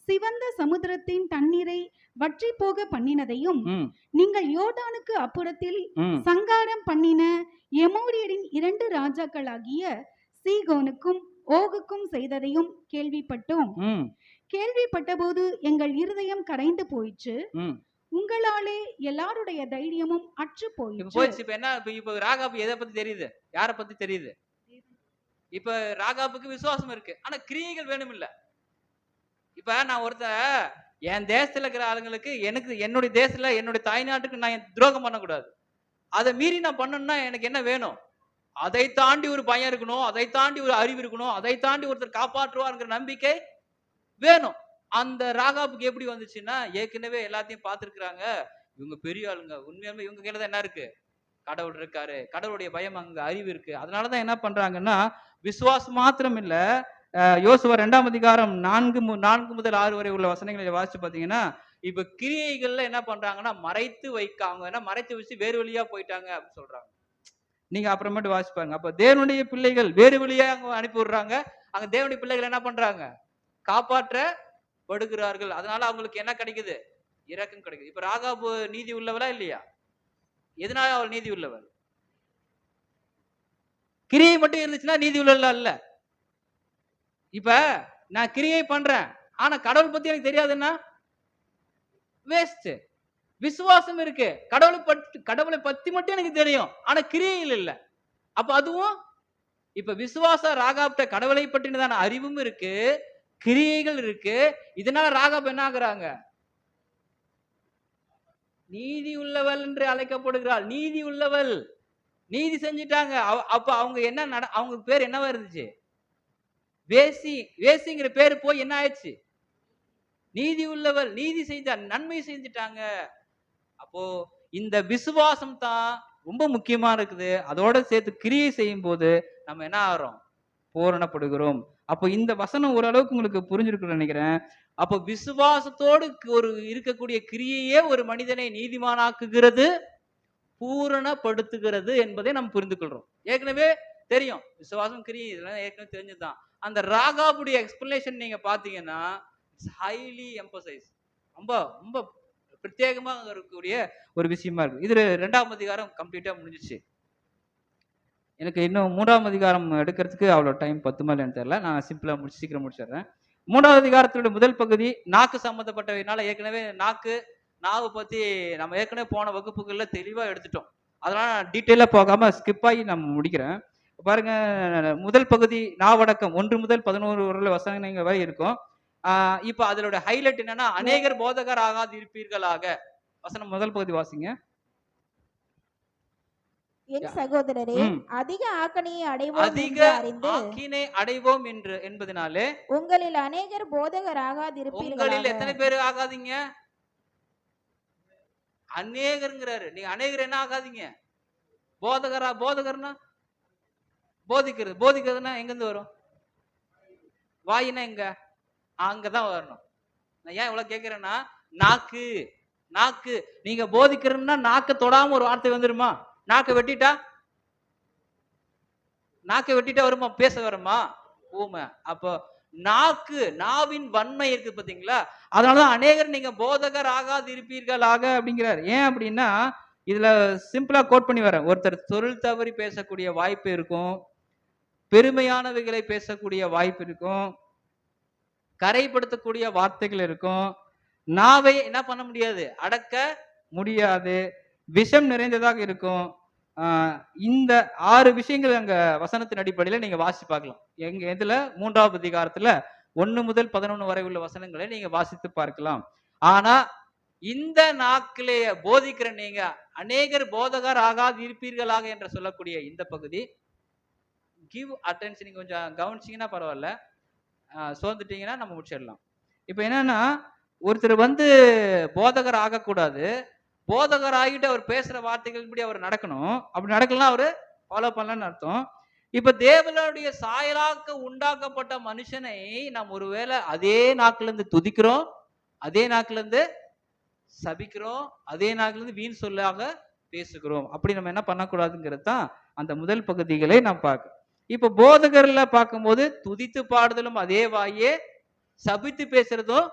சிவந்த சமுத்திரத்தின் தண்ணீரை வற்றி போக பண்ணினதையும், நீங்கள் யோர்தானுக்கு அப்புறத்தில் சங்காரம் பண்ணின எமோரியரின் 2 ராஜாக்களாகிய சீகோனுக்கும் ஓகுக்கும் செய்ததையும் கேள்விப்பட்டபோது எங்கள் இருதயம் கரைந்து போயிற்று. உங்களாலே எல்லாருடைய தைரியமும் அற்று போயிடுச்சு. இப்ப என்ன? இப்ப ராகாபு எதை பத்தி தெரியுது? யார பத்தி தெரியுது? இப்ப ராகாபுக்கு விசுவாசம் இருக்கு, ஆனா கிரியைகள் வேணும் இல்ல. இப்ப நான் என் தேசத்துல இருக்கிற ஆளுங்களுக்கு, எனக்கு என்னுடைய தேசத்துல என்னுடைய தாய்நாட்டுக்கு நான் துரோகம் பண்ணக்கூடாது. அதை மீறி நான் பண்ணணும்னா எனக்கு என்ன வேணும்? அதை தாண்டி ஒரு பயம் இருக்கணும், அதை தாண்டி ஒரு அறிவு இருக்கணும், அதை தாண்டி ஒருத்தர் காப்பாற்றுவார்ங்கிற நம்பிக்கை வேணும். அந்த ராகாபுக்கு எப்படி வந்துச்சுன்னா, ஏற்கனவே எல்லாத்தையும் பார்த்திருக்கிறாங்க, இவங்க பெரிய ஆளுங்க, உண்மையாலுமே இவங்க கையில தான் என்ன இருக்கு, கடவுள் இருக்காரு, கடவுளுடைய பயம், அங்க அறிவு இருக்கு. அதனாலதான் என்ன பண்றாங்கன்னா, விசுவாசம் மாத்திரம் இல்ல, யோசுவா 2ஆம் அதிகாரம் 4 முதல் 6 வரை உள்ள வசனங்களை வாசிச்சு பாத்தீங்கன்னா, இப்ப கிரியைகள்ல என்ன பண்றாங்கன்னா, மறைத்து வைக்காங்க, ஏன்னா மறைத்து வச்சு வேறு வழியா போயிட்டாங்க அப்படின்னு சொல்றாங்க. நீங்க அப்புறமேட்டு வாசிப்பாங்க. அப்ப தேவனுடைய பிள்ளைகள் வேறு வழியா அங்க அனுப்பி விடுறாங்க, அங்க தேவனுடைய பிள்ளைகள் என்ன பண்றாங்க, காப்பாற்றப்படுகிறார்கள். அதனால அவங்களுக்கு என்ன கிடைக்குது, இரக்கம் கிடைக்குது. இப்ப ராகாபு நீதி உள்ளவளா இல்லையா? எதனால அவள் நீதி உள்ளவள்? கிரியை மட்டும் இருந்துச்சுன்னா நீதி உள்ளவளா இல்ல. இப்ப நான் கிரியை பண்றேன், ஆனா கடவுள் பத்தி எனக்கு தெரியாதுன்னா வேஸ்ட். விசுவாசம் இருக்கு, கடவுளை பத்தி மட்டும் எனக்கு தெரியும், ஆனா கிரியைகள் இல்ல. அப்ப அதுவும் இப்ப விசுவாச ராகாப்ட கடவுளை பற்றினதான அறிவும் இருக்கு, கிரியைகள் இருக்கு. இதனால ராகாப் என்ன ஆகுறாங்க, நீதி உள்ளவள் என்று அழைக்கப்படுகிறாள். நீதி உள்ளவள், நீதி செஞ்சிட்டாங்க. அப்ப அவங்க என்ன அவங்க பேர் என்னவா இருந்துச்சு, வேசி. வேசிங்கிற பேரு போய் என்ன ஆயிடுச்சு, நீதி உள்ளவள், நீதி செஞ்ச நன்மை செஞ்சிட்டாங்க. அப்போ இந்த விசுவாசம் தான் ரொம்ப முக்கியமா இருக்குது. அதோட சேர்த்து கிரியை செய்யும் போது நம்ம என்ன ஆகிறோம், பூரணப்படுகிறோம். அப்போ இந்த வசனம் ஓரளவுக்கு உங்களுக்கு புரிஞ்சிருக்குன்னு நினைக்கிறேன். அப்போ விசுவாசத்தோடு ஒரு இருக்கக்கூடிய கிரியையே ஒரு மனிதனை நீதிமானாக்குகிறது, பூரணப்படுத்துகிறது என்பதை நம்ம புரிந்து கொள்றோம். ஏற்கனவே தெரியும், விசுவாசம் கிரியை இதெல்லாம் ஏற்கனவே தெரிஞ்சுதான். அந்த ராகாபுடைய எக்ஸ்பிளனேஷன் நீங்க பாத்தீங்கன்னா ஹைலி எம்பசைஸ், ரொம்ப ரொம்ப பிரத்யேகமாக இருக்கக்கூடிய ஒரு விஷயமா இருக்கு. இது 2ஆம் அதிகாரம் கம்ப்ளீட்டா முடிஞ்சிச்சு. எனக்கு இன்னும் 3ஆம் அதிகாரம் எடுக்கிறதுக்கு அவ்வளவு டைம் பத்துமா இல்லைன்னு தெரியல. நான் சிம்பிளா சீக்கிரம் முடிச்சிடுறேன். 3ஆவது அதிகாரத்தோட முதல் பகுதி நாக்கு சம்பந்தப்பட்டதுனால, ஏற்கனவே நாவை பத்தி நம்ம ஏற்கனவே போன வகுப்புகள்ல தெளிவா எடுத்துட்டோம். அதனால நான் டீட்டெயிலா போகாம ஸ்கிப் ஆகி நம்ம முடிக்கிறேன். பாருங்க, முதல் பகுதி நாவடக்கம் 1 முதல் 11 வசனங்கள் வரை இருக்கும். இப்ப அதோட ஹைலைட் என்னன்னா, அநேகர் போதகர் ஆகாது இருப்பீர்களாக. வசனம் முதல் பகுதி வாசிங்க. என் சகோதரரே, அதிக ஆக்கினையை அடைவோம் என்று என்பதனாலே உங்களில் அநேகர் போதகர் ஆகாது இருப்பீர்கள். உங்களில் எத்தனை பேர் ஆகாதீங்க, அநேகர்ங்கிறாரு. நீங்க அநேகர் என்ன ஆகாதீங்க, போதகர்னா போதிக்கிறதுனா எங்க இருந்து வரும், வாயினா எங்க, அங்கதான் வரணும். நான் ஏன் இவ்வளவு கேட்கிறேன்னா, நாக்கு நீங்க போதிக்கிறதுனா நாக்க தொடாம ஒரு வார்த்தை வந்துருமா, நாக்க வெட்டிட்டா வருமா, பேச வருமா, ஊமை. அப்போ நாவின் வன்மை இருக்கு பாத்தீங்களா, அதனாலதான் அநேகர் நீங்க போதகர் ஆகாது இருப்பீர்களாக அப்படிங்கிறார். ஏன் அப்படின்னா, இதுல சிம்பிளா கோட் பண்ணி வரேன். ஒருத்தர் தொழில் தவறி பேசக்கூடிய வாய்ப்பு இருக்கும், பெருமையானவைகளை பேசக்கூடிய வாய்ப்பு இருக்கும், கரைப்படுத்தக்கூடிய வார்த்தைகள் இருக்கும். நாவை என்ன பண்ண முடியாது, அடக்க முடியாது, விஷம் நிறைந்ததாக இருக்கும். இந்த 6 விஷயங்கள் அங்க வசனத்தின் அடிப்படையில நீங்க வாசிச்சு பார்க்கலாம். இதுல 3ஆவது அதிகாரத்துல 1 முதல் 11 வரை உள்ள வசனங்களை நீங்க வாசித்து பார்க்கலாம். ஆனா இந்த நாக்கிலே போதிக்கிற நீங்க அநேகர் போதகர் ஆகாது இருப்பீர்களாக என்று சொல்லக்கூடிய இந்த பகுதி, கிவ் அட்டென்ஷன், நீங்க கொஞ்சம் கவனிச்சீங்கன்னா பரவாயில்ல, சோர்ந்துட்டீங்கன்னா நம்ம முடிச்சிடலாம். இப்ப என்னன்னா, ஒருத்தர் போதகர் ஆகக்கூடாது, போதகர் ஆகிட்டு அவர் பேசுற வார்த்தைகள் படி அவர் நடக்கணும். அப்படி நடக்கலாம், அவரு ஃபாலோ பண்ணலன்னு அர்த்தம். இப்ப தேவனுடைய சாயலாக்க உண்டாக்கப்பட்ட மனுஷனை நாம் ஒருவேளை அதே நாக்குல இருந்து துதிக்கிறோம், அதே நாக்குல இருந்து சபிக்கிறோம், அதே நாக்குல இருந்து வீண் சொல்லாக பேசுகிறோம். அப்படி நம்ம என்ன பண்ணக்கூடாதுங்கிறது தான் அந்த முதல் பகுதிகளை நாம் பார்க்க. இப்ப போதகர்ல பார்க்கும்போது துதித்து பாடுதலும் அதே வாயே, சபித்து பேசுறதும்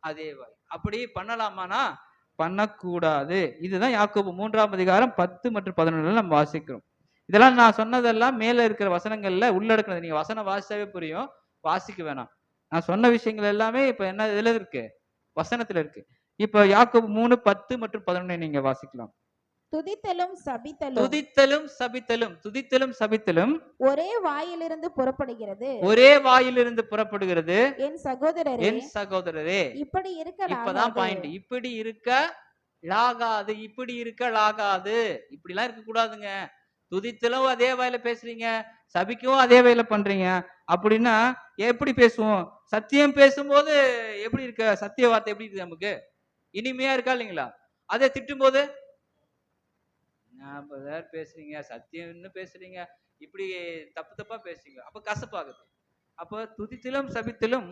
அதே வாய். அப்படி பண்ணலாமானா பண்ணக்கூடாது. இதுதான் யாக்கோபு 3ஆம் அதிகாரம் 10 மற்றும் 11 நம்ம வாசிக்கிறோம். இதெல்லாம் நான் சொன்னதெல்லாம் மேல இருக்கிற வசனங்கள்ல உள்ளடக்கினது. நீங்க வசனம் வாசிச்சாவே புரியும், வாசிக்க வேணாம். நான் சொன்ன விஷயங்கள் எல்லாமே இப்ப என்ன இதுல இருக்கு, வசனத்துல இருக்கு. இப்ப யாக்கோபு 3, 10 மற்றும் 11 நீங்க வாசிக்கலாம். துதித்தலும் சபித்தலும் ஒரே வாயிலிருந்து புறப்படுகிறது. என் சகோதரரே, இப்படி இருக்க இப்பதான் பாயிண்ட், இப்படி இருக்கலாகாது, இப்படிலாம் இருக்க கூடாதுங்க. துதித்தலும் அதே வாயில பேசுறீங்க, சபிக்கவும் அதே வாயில பண்றீங்க. அப்படின்னா எப்படி பேசுவோம்? சத்தியம் பேசும்போது எப்படி இருக்க? சத்திய வார்த்தை எப்படி இருக்கு? நமக்கு இனிமையா இருக்கா இல்லைங்களா? அதை திட்டும் போது பேசுறீங்க, சத்தியம்னு பேசுறீங்க, இப்படி தப்பு தப்பா பேசுறீங்க, அப்ப கசப்பாகுது. அப்ப துதித்திலும் சபித்திலும்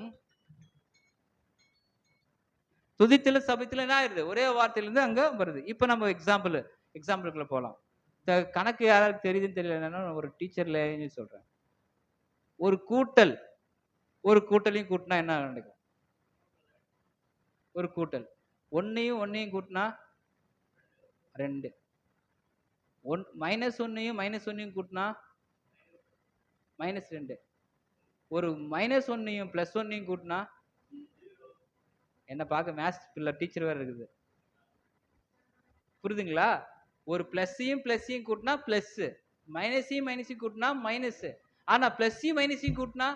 சபித்திலும் என்ன ஆயிருது? ஒரே வார்த்தையில இருந்து அங்க வருது. இப்ப நம்ம எக்ஸாம்பிளுக்குள்ள போலாம். இந்த கணக்கு யாராருக்கு தெரியுதுன்னு தெரியல, ஒரு டீச்சர்ல சொல்றேன். ஒரு கூட்டலையும் கூட்டினா என்ன நடக்கும்? ஒரு கூட்டல் ஒன்னையும் கூட்டினா 2, -1 கூட்டினா -2, ஒரு -1 +1 கூட்டினா என்ன பார்க்க மேத்ஸ் பிள்ளை டீச்சர் வேற இருக்குது, புரியுதுங்களா? ஒரு பிளஸ்ஸையும் கூட்டினா பிளஸ், மைனஸையும் கூட்டினா மைனஸ். ஆனா பிளஸ்ஸையும் மைனஸையும் கூட்டினா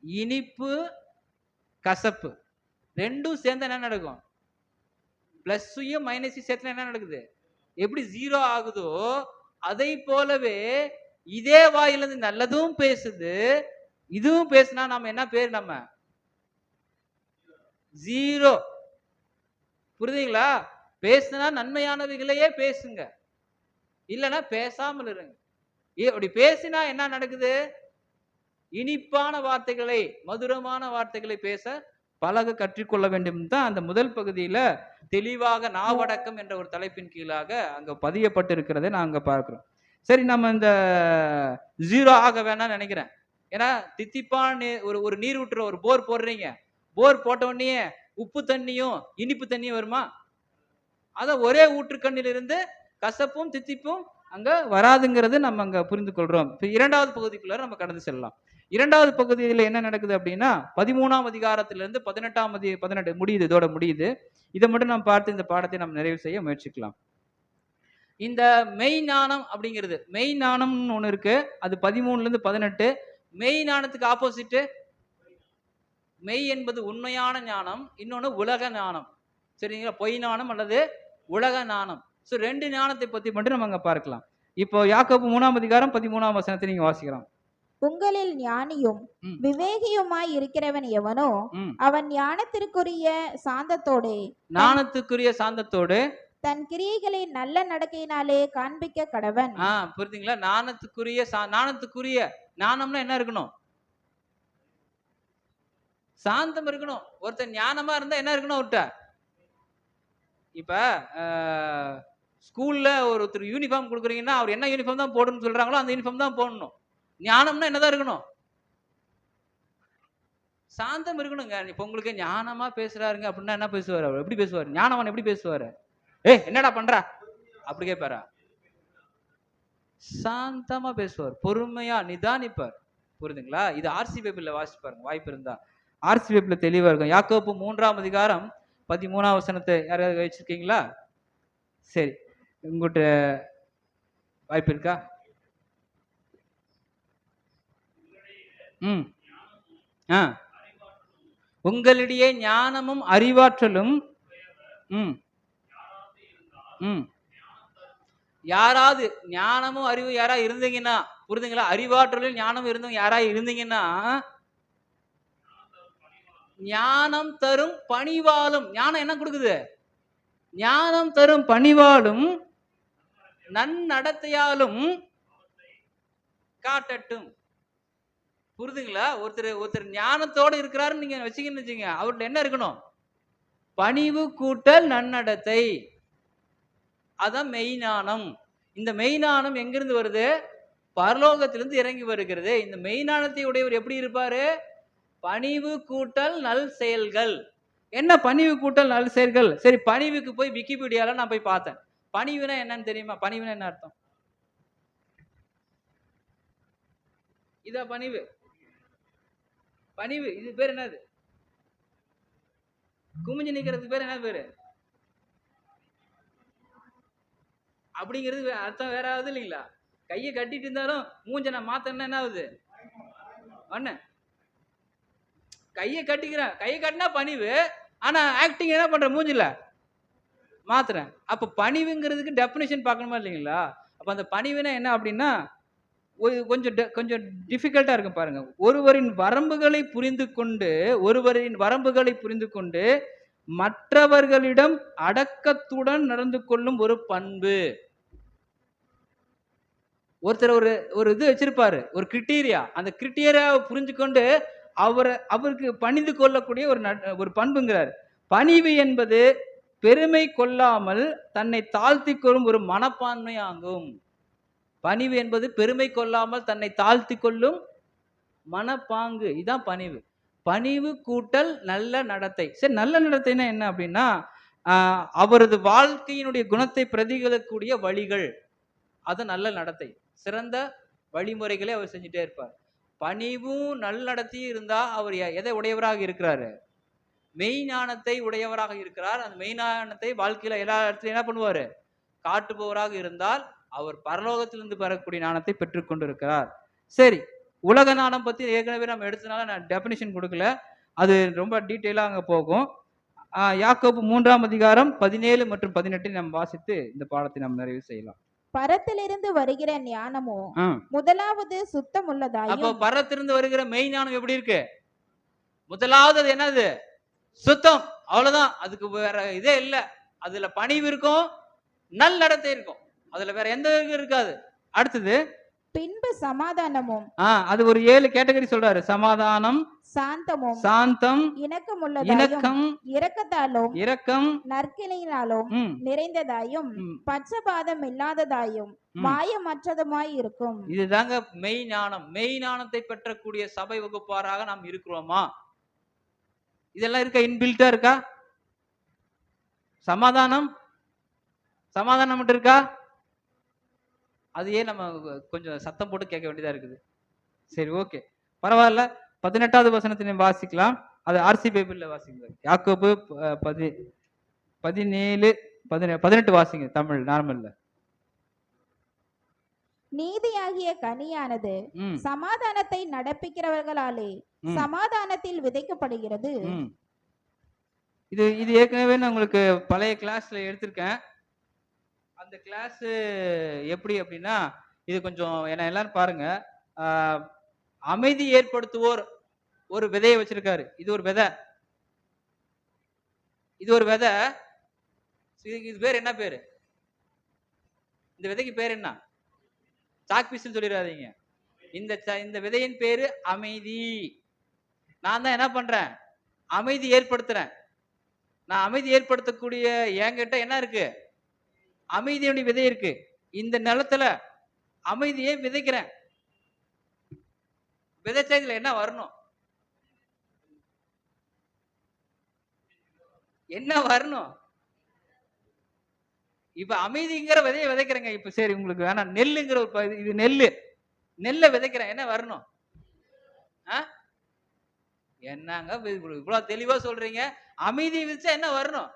இனிப்பு கசப்பு ரெண்டும் சேர்ந்து என்ன நடக்கும்? பிளஸ்ஸையும் மைனஸையும் சேர்த்து என்ன நடக்குது? எப்படி 0 ஆகுதோ அதை போலவே இதே வாயிலிருந்து நல்லதும் பேசுது, இதுவும் பேசுனா நம்ம என்ன பேர்? நம்ம 0. புரியுதுங்களா? பேசுனா நன்மையானவைகளையே பேசுங்க, இல்லைன்னா பேசாமல் இருங்க. அப்படி பேசினா என்ன நடக்குது? இனிப்பான வார்த்தைகளை, மதுரமான வார்த்தைகளை பேச பழக கற்றுக்கொள்ள வேண்டும் தான் அந்த முதல் பகுதியில தெளிவாக நாவடக்கம் என்ற ஒரு தலைப்பின் கீழாக அங்க பதியப்பட்டிருக்கிறதை நாங்க பார்க்கிறோம். சரி, நம்ம இந்த 0 ஆக வேணாம்னு நினைக்கிறேன். ஏன்னா தித்திப்பான ஒரு நீர் ஊற்றுற ஒரு போர் போடுறீங்க, போர் போட்ட உடனே உப்பு தண்ணியும் இனிப்பு தண்ணியும் வருமா? அத ஒரே ஊற்றுக்கண்ணிலிருந்து கசப்பும் தித்திப்பும் அங்க வராதுங்கிறது நம்ம அங்க புரிந்து கொள்றோம். இரண்டாவது பகுதிக்குள்ள நம்ம கடந்து செல்லலாம். இரண்டாவது பகுதியில் என்ன நடக்குது அப்படின்னா 13ஆம் அதிகாரத்திலிருந்து 18 முடியுது, இதோட முடியுது. இதை மட்டும் நம்ம பார்த்து இந்த பாடத்தை நம்ம நிறைவு செய்ய முயற்சிக்கலாம். இந்த மெய் ஞானம் அப்படிங்கிறது, மெய் ஞானம்னு ஒண்ணு இருக்கு, அது 13ல இருந்து 18. மெய் ஞானத்துக்கு ஆப்போசிட் மெய் என்பது உண்மையான ஞானம், இன்னொன்னு உலக ஞானம். சரிங்களா? பொய் ஞானம் அல்லது உலக ஞானம். சோ 2 ஞானத்தை பத்தி மட்டும் நம்ம அங்க பார்க்கலாம். இப்போ யாக்கோபு 3ஆம் அதிகாரம் 13ஆம் வசனத்தை நீங்க வாசிக்கலாம். உங்களில் ஞானியும் விவேகியுமாய் இருக்கிறவன் எவனோ அவன் ஞானத்திற்குரிய சாந்தத்தோடு தன் கிரியைகளை நல்ல நடக்கையினாலே காண்பிக்க கடவன். புரியுதுங்களா? ஞானத்துக்குரிய ஞானம்னா என்ன இருக்கணும்? சாந்தம் இருக்கணும். ஒருத்தர் ஞானமா இருந்தா என்ன இருக்கணும்? அவர்கிட்ட இப்ப ஸ்கூல்ல ஒருத்தர் யூனிஃபார்ம் கொடுக்குறீங்கன்னா அவர் என்ன யூனிஃபார்ம் தான் போடணும்னு சொல்றாங்களோ அந்த யூனிஃபார்ம் தான் போடணும். ஞானம்னா என்னதான் இருக்கணும்? சாந்தம் இருக்கணுங்க. இப்ப உங்களுக்கு ஞானமா பேசுறாருங்க அப்படின்னா என்ன பேசுவாரு? அவர் எப்படி பேசுவாரு? ஞானவன் எப்படி பேசுவாரு? என்னடா பண்ற அப்படி கேட்பாரா? சாந்தமா பேசுவார், பொறுமையா நிதானிப்பார். புரியுதுங்களா? இது ஆர்சி பைபிள்ல வாசிச்சு பாருங்க, வாய்ப்பு இருந்தா. ஆர்சி பைபிள்ல தெளிவா இருக்கும். யாக்கோபு 3ஆம் அதிகாரம் 13ஆம் வசனத்தை யாராவது வச்சிருக்கீங்களா? சரி, உங்ககிட்ட வாய்ப்பு இருக்கா? உங்களிடையே ஞானமும் அறிவாற்றலும் யாராவது ஞானமும் அறிவு யாராவது இருந்தீங்கன்னா, புரியுதுங்களா? அறிவாற்றலும் ஞானமும் இருந்தவங்க யாராவது இருந்தீங்கன்னா, ஞானம் தரும் பணிவாலும், ஞானம் என்ன கொடுக்குது? ஞானம் தரும் பணிவாலும் நன்னடத்தையாலும் காட்டட்டும். புரியுதுங்களா? ஒருத்தர் ஞானத்தோடு இருக்கிறாருன்னு நீங்க வச்சுக்கன்னு வச்சுங்க, அவர்கிட்ட என்ன இருக்கணும்? பணிவு கூட்டல் நன்னடத்தை. அதான் மெய்ஞானம். இந்த மெய்ஞானம் எங்கிருந்து வருது? பரலோகத்திலிருந்து இறங்கி வருகிறது. இந்த மெய்ஞானத்தை உடையவர் எப்படி இருப்பாரு? பணிவு கூட்டல் நல் செயல்கள். என்ன பணிவு கூட்டல் நல் செயல்கள்? சரி, பணிவுக்கு போய் விக்கிபீடியால நான் போய் பார்த்தேன். பணிவுனா என்னன்னு தெரியுமா? பணிவுனா என்ன அர்த்தம்? இதா பணிவு? பணிவு இது பேர் என்னது? குமிஞ்சு நிக்கிறதுக்கு பேர் என்ன பேரு? அப்படிங்கிறது அர்த்தம் வேற ஆகுது இல்லைங்களா? கையை கட்டிட்டு இருந்தாலும் மூஞ்ச நான் மாத்தனா என்ன ஆகுது? ஒண்ணு கையை கட்டிக்கிறேன், கையை கட்டினா பணிவு, ஆனா ஆக்டிங் என்ன பண்ற? மூஞ்சில மாத்துறேன். அப்ப பணிவுங்கிறதுக்கு டெபினிஷன் பார்க்கணுமா இல்லைங்களா? அப்ப அந்த பணிவுனா என்ன அப்படின்னா கொஞ்சம் டிஃபிகல்ட்டா இருக்கும் பாருங்க. ஒருவரின் வரம்புகளை புரிந்து கொண்டு மற்றவர்களிடம் அடக்கத்துடன் நடந்து கொள்ளும் ஒரு பண்பு. ஒருத்தர் ஒரு இது வச்சிருப்பாரு, ஒரு கிரிட்டீரியா. அந்த கிரிட்டீரியாவை புரிஞ்சுக்கொண்டு அவருக்கு பணிந்து கொள்ளக்கூடிய ஒரு பண்புங்கிறார். பணிவு என்பது பெருமை கொள்ளாமல் தன்னை தாழ்த்தி கொள்ளும் ஒரு மனப்பான்மை ஆகும். பணிவு என்பது பெருமை கொள்ளாமல் தன்னை தாழ்த்தி கொள்ளும் மனப்பாங்கு. இதுதான் பணிவு. பணிவு கூட்டல் நல்ல நடத்தை. சரி, நல்ல நடத்தைன்னா என்ன அப்படின்னா அவரது வாழ்க்கையினுடைய குணத்தை பிரதிகலக்கூடிய வழிகள், அது நல்ல நடத்தை. சிறந்த வழிமுறைகளை அவர் செஞ்சுட்டே இருப்பார். பணிவும் நல்லடத்தையும் இருந்தா அவர் எதை உடையவராக இருக்கிறாரு? மெய்ஞானத்தை உடையவராக இருக்கிறார். அந்த மெய்ஞானத்தை வாழ்க்கையில எல்லா இடத்துலையும் என்ன பண்ணுவாரு? காட்டுபவராக இருந்தால் அவர் பரலோகத்திலிருந்து பெறக்கூடிய ஞானத்தை பெற்றுக் கொண்டிருக்கிறார். சரி, உலக ஞானம் பத்தி ஏற்கனவே நம்ம எடுத்தனால நான் டெபினிஷன் கொடுக்கல, அது ரொம்ப டீட்டெயிலா அங்க போகும். யாக்கோபு 3ஆம் அதிகாரம் 17 மற்றும் 18 நம்ம வாசித்து இந்த பாடத்தை நாம் நிறைவு செய்யலாம். பரத்திலிருந்து வருகிற ஞானமோ முதலாவது சுத்தம் உள்ளதாயும். அப்போ பரத்திலிருந்து வருகிற மெய் ஞானம் எப்படி இருக்கு? முதலாவது அது என்னது? சுத்தம். அவ்வளவுதான். அதுக்கு வேற இதே இல்ல. அதுல பணிவு இருக்கும், நல்லடத்தை இருக்கும். அதுல வேற எந்த இருக்காது. அடுத்தது பின்பு சமாதானமும். அது ஒரு 7 கேட்டகரி சொல்றாரு. சமாதானம், சாந்தமும், சாந்தம், இணக்கம், இரக்கத்தாலும், இரக்கம், நற்கிணையினாலும் நிறைந்ததாயும், பட்சபாதம் இல்லாததாயும், மாயமற்றதுமாய் இருக்கும். இதுதாங்க மெய் ஞானம். மெய் ஞானத்தை பெற்றக்கூடிய சபை வகுப்பாராக நாம் இருக்கிறோமா? இதெல்லாம் இருக்கா? இன்பில்ட்டா இருக்கா? சமாதானம் மட்டும் இருக்கா? அதையே நம்ம கொஞ்சம் சத்தம் போட்டு கேட்க வேண்டியதா இருக்குது. சரி, ஓகே, பரவாயில்ல. 18வது வசனத்தை வாசிக்கலாம். அது ஆர்சி பைபிள்ல வாசிங்க. யாக்கோபு 17 18 வாசிங்க தமிழ் நார்மல்ல. நீதியாகிய கனியானது சமாதானத்தை நடப்பிக்கிறவர்களாலே சமாதானத்தில் விதைக்கப்படுகிறது. இது ஏற்கனவே நான் உங்களுக்கு பழைய கிளாஸ்ல எடுத்திருக்கேன். அந்த கிளாஸ் எப்படி அப்படின்னா, இது கொஞ்சம் என்ன எல்லாரும் பாருங்க. அமைதி ஏற்படுத்துவோர் ஒரு விதையை வச்சிருக்காரு. இது ஒரு விதை. இது பேர் என்ன பேரு? இந்த விதைக்கு பேர் என்ன? சாக்பீஸ்ன்னு சொல்லிடாதீங்க. இந்த விதையின் பேரு அமைதி. நான் தான் என்ன பண்றேன்? அமைதி ஏற்படுத்துறேன். நான் அமைதி ஏற்படுத்தக்கூடிய என்கிட்ட என்ன இருக்கு? அமைதியுடைய விதை இருக்கு. இந்த நிலத்துல அமைதியை விதைக்கிறேன். விதைச்சதுல என்ன வரணும்? இப்ப அமைதிங்கிற விதையை விதைக்கிறேங்க. இப்ப சரி, உங்களுக்கு வேணாம், நெல்லுங்கிற ஒரு இது நெல்லை விதைக்கிறேன். என்ன வரணும்? என்னங்க இவ்வளவு தெளிவா சொல்றீங்க? அமைதியை விதைச்சா என்ன வரணும்?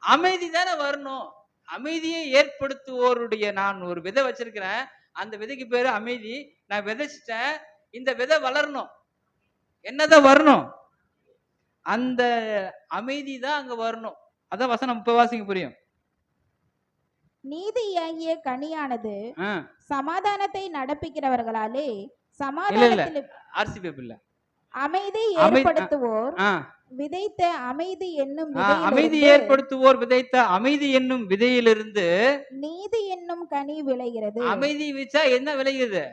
அமைதி தானே வரணும். அமைதியை ஏற்படுத்துவோருடைய நான் ஒரு விதை வச்சிருக்கிறேன். அந்த விதைக்கு பேரு அமைதி. நான் விதைச்சிட்டேன். இந்த விதை வளரணும். என்னதான் வரணும்? அந்த அமைதி தான் அங்க வரணும். அதான் வசனம் இப்ப வாசிங்க, புரியும். நீதியாகிய கனியானது சமாதானத்தை நடப்பிக்கிறவர்களாலே சமாதானத்தில் ஆர்சி பைபிள்ல அமைதி ஏற்படுத்துவோர் விதைத்த அமைதி என்னும் விதையிலிருந்து நீதி என்னும் கனி விளைகிறது. அமைதி வீச்சா என்ன விளையுது?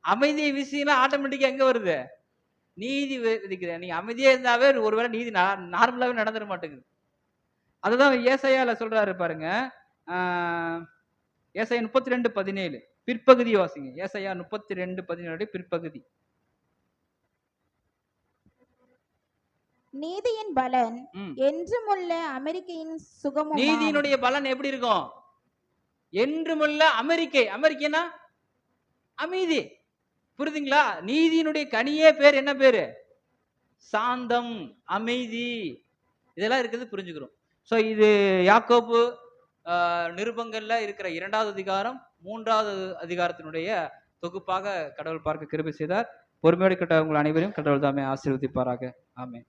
அமைதியை வீசினா ஆட்டோமேட்டிக்கா எங்க வருது? நீதி விதைக்கிறேன். நீங்க அமைதியா இருந்தாவே ஒருவேளை நீதி நார்மலாவே நடந்துட மாட்டேங்குது. அதுதான் ஏசாயால சொல்றாரு பாருங்க. ஏசாயா 32:17 பிற்பகுதி வாசிங்க. ஏசாயா 32:17 பிற்பகுதி. நீதியின் பலன் என்றுமுள்ள அமெரிக்கையின் சுகமும். நீதியினுடைய பலன் எப்படி இருக்கும்? என்றுமுள்ள அமெரிக்கைனா அமைதி. புரியுதுங்களா? நீதியினுடைய கனியே பேர் என்ன பேரு? சாந்தம், அமைதி. இதெல்லாம் இருக்குது, புரிஞ்சுக்கிறோம். சோ இது யாக்கோபு நிருபங்கள்ல இருக்கிற 2வது அதிகாரம் 3வது அதிகாரத்தினுடைய தொகுப்பாக கடவுள் பார்க்க கிருபை செய்தார். பொறுமையோடு கேட்ட உங்கள் அனைவரையும் கடவுள் தாமே ஆசீர்வதிப்பாராக. ஆமென்.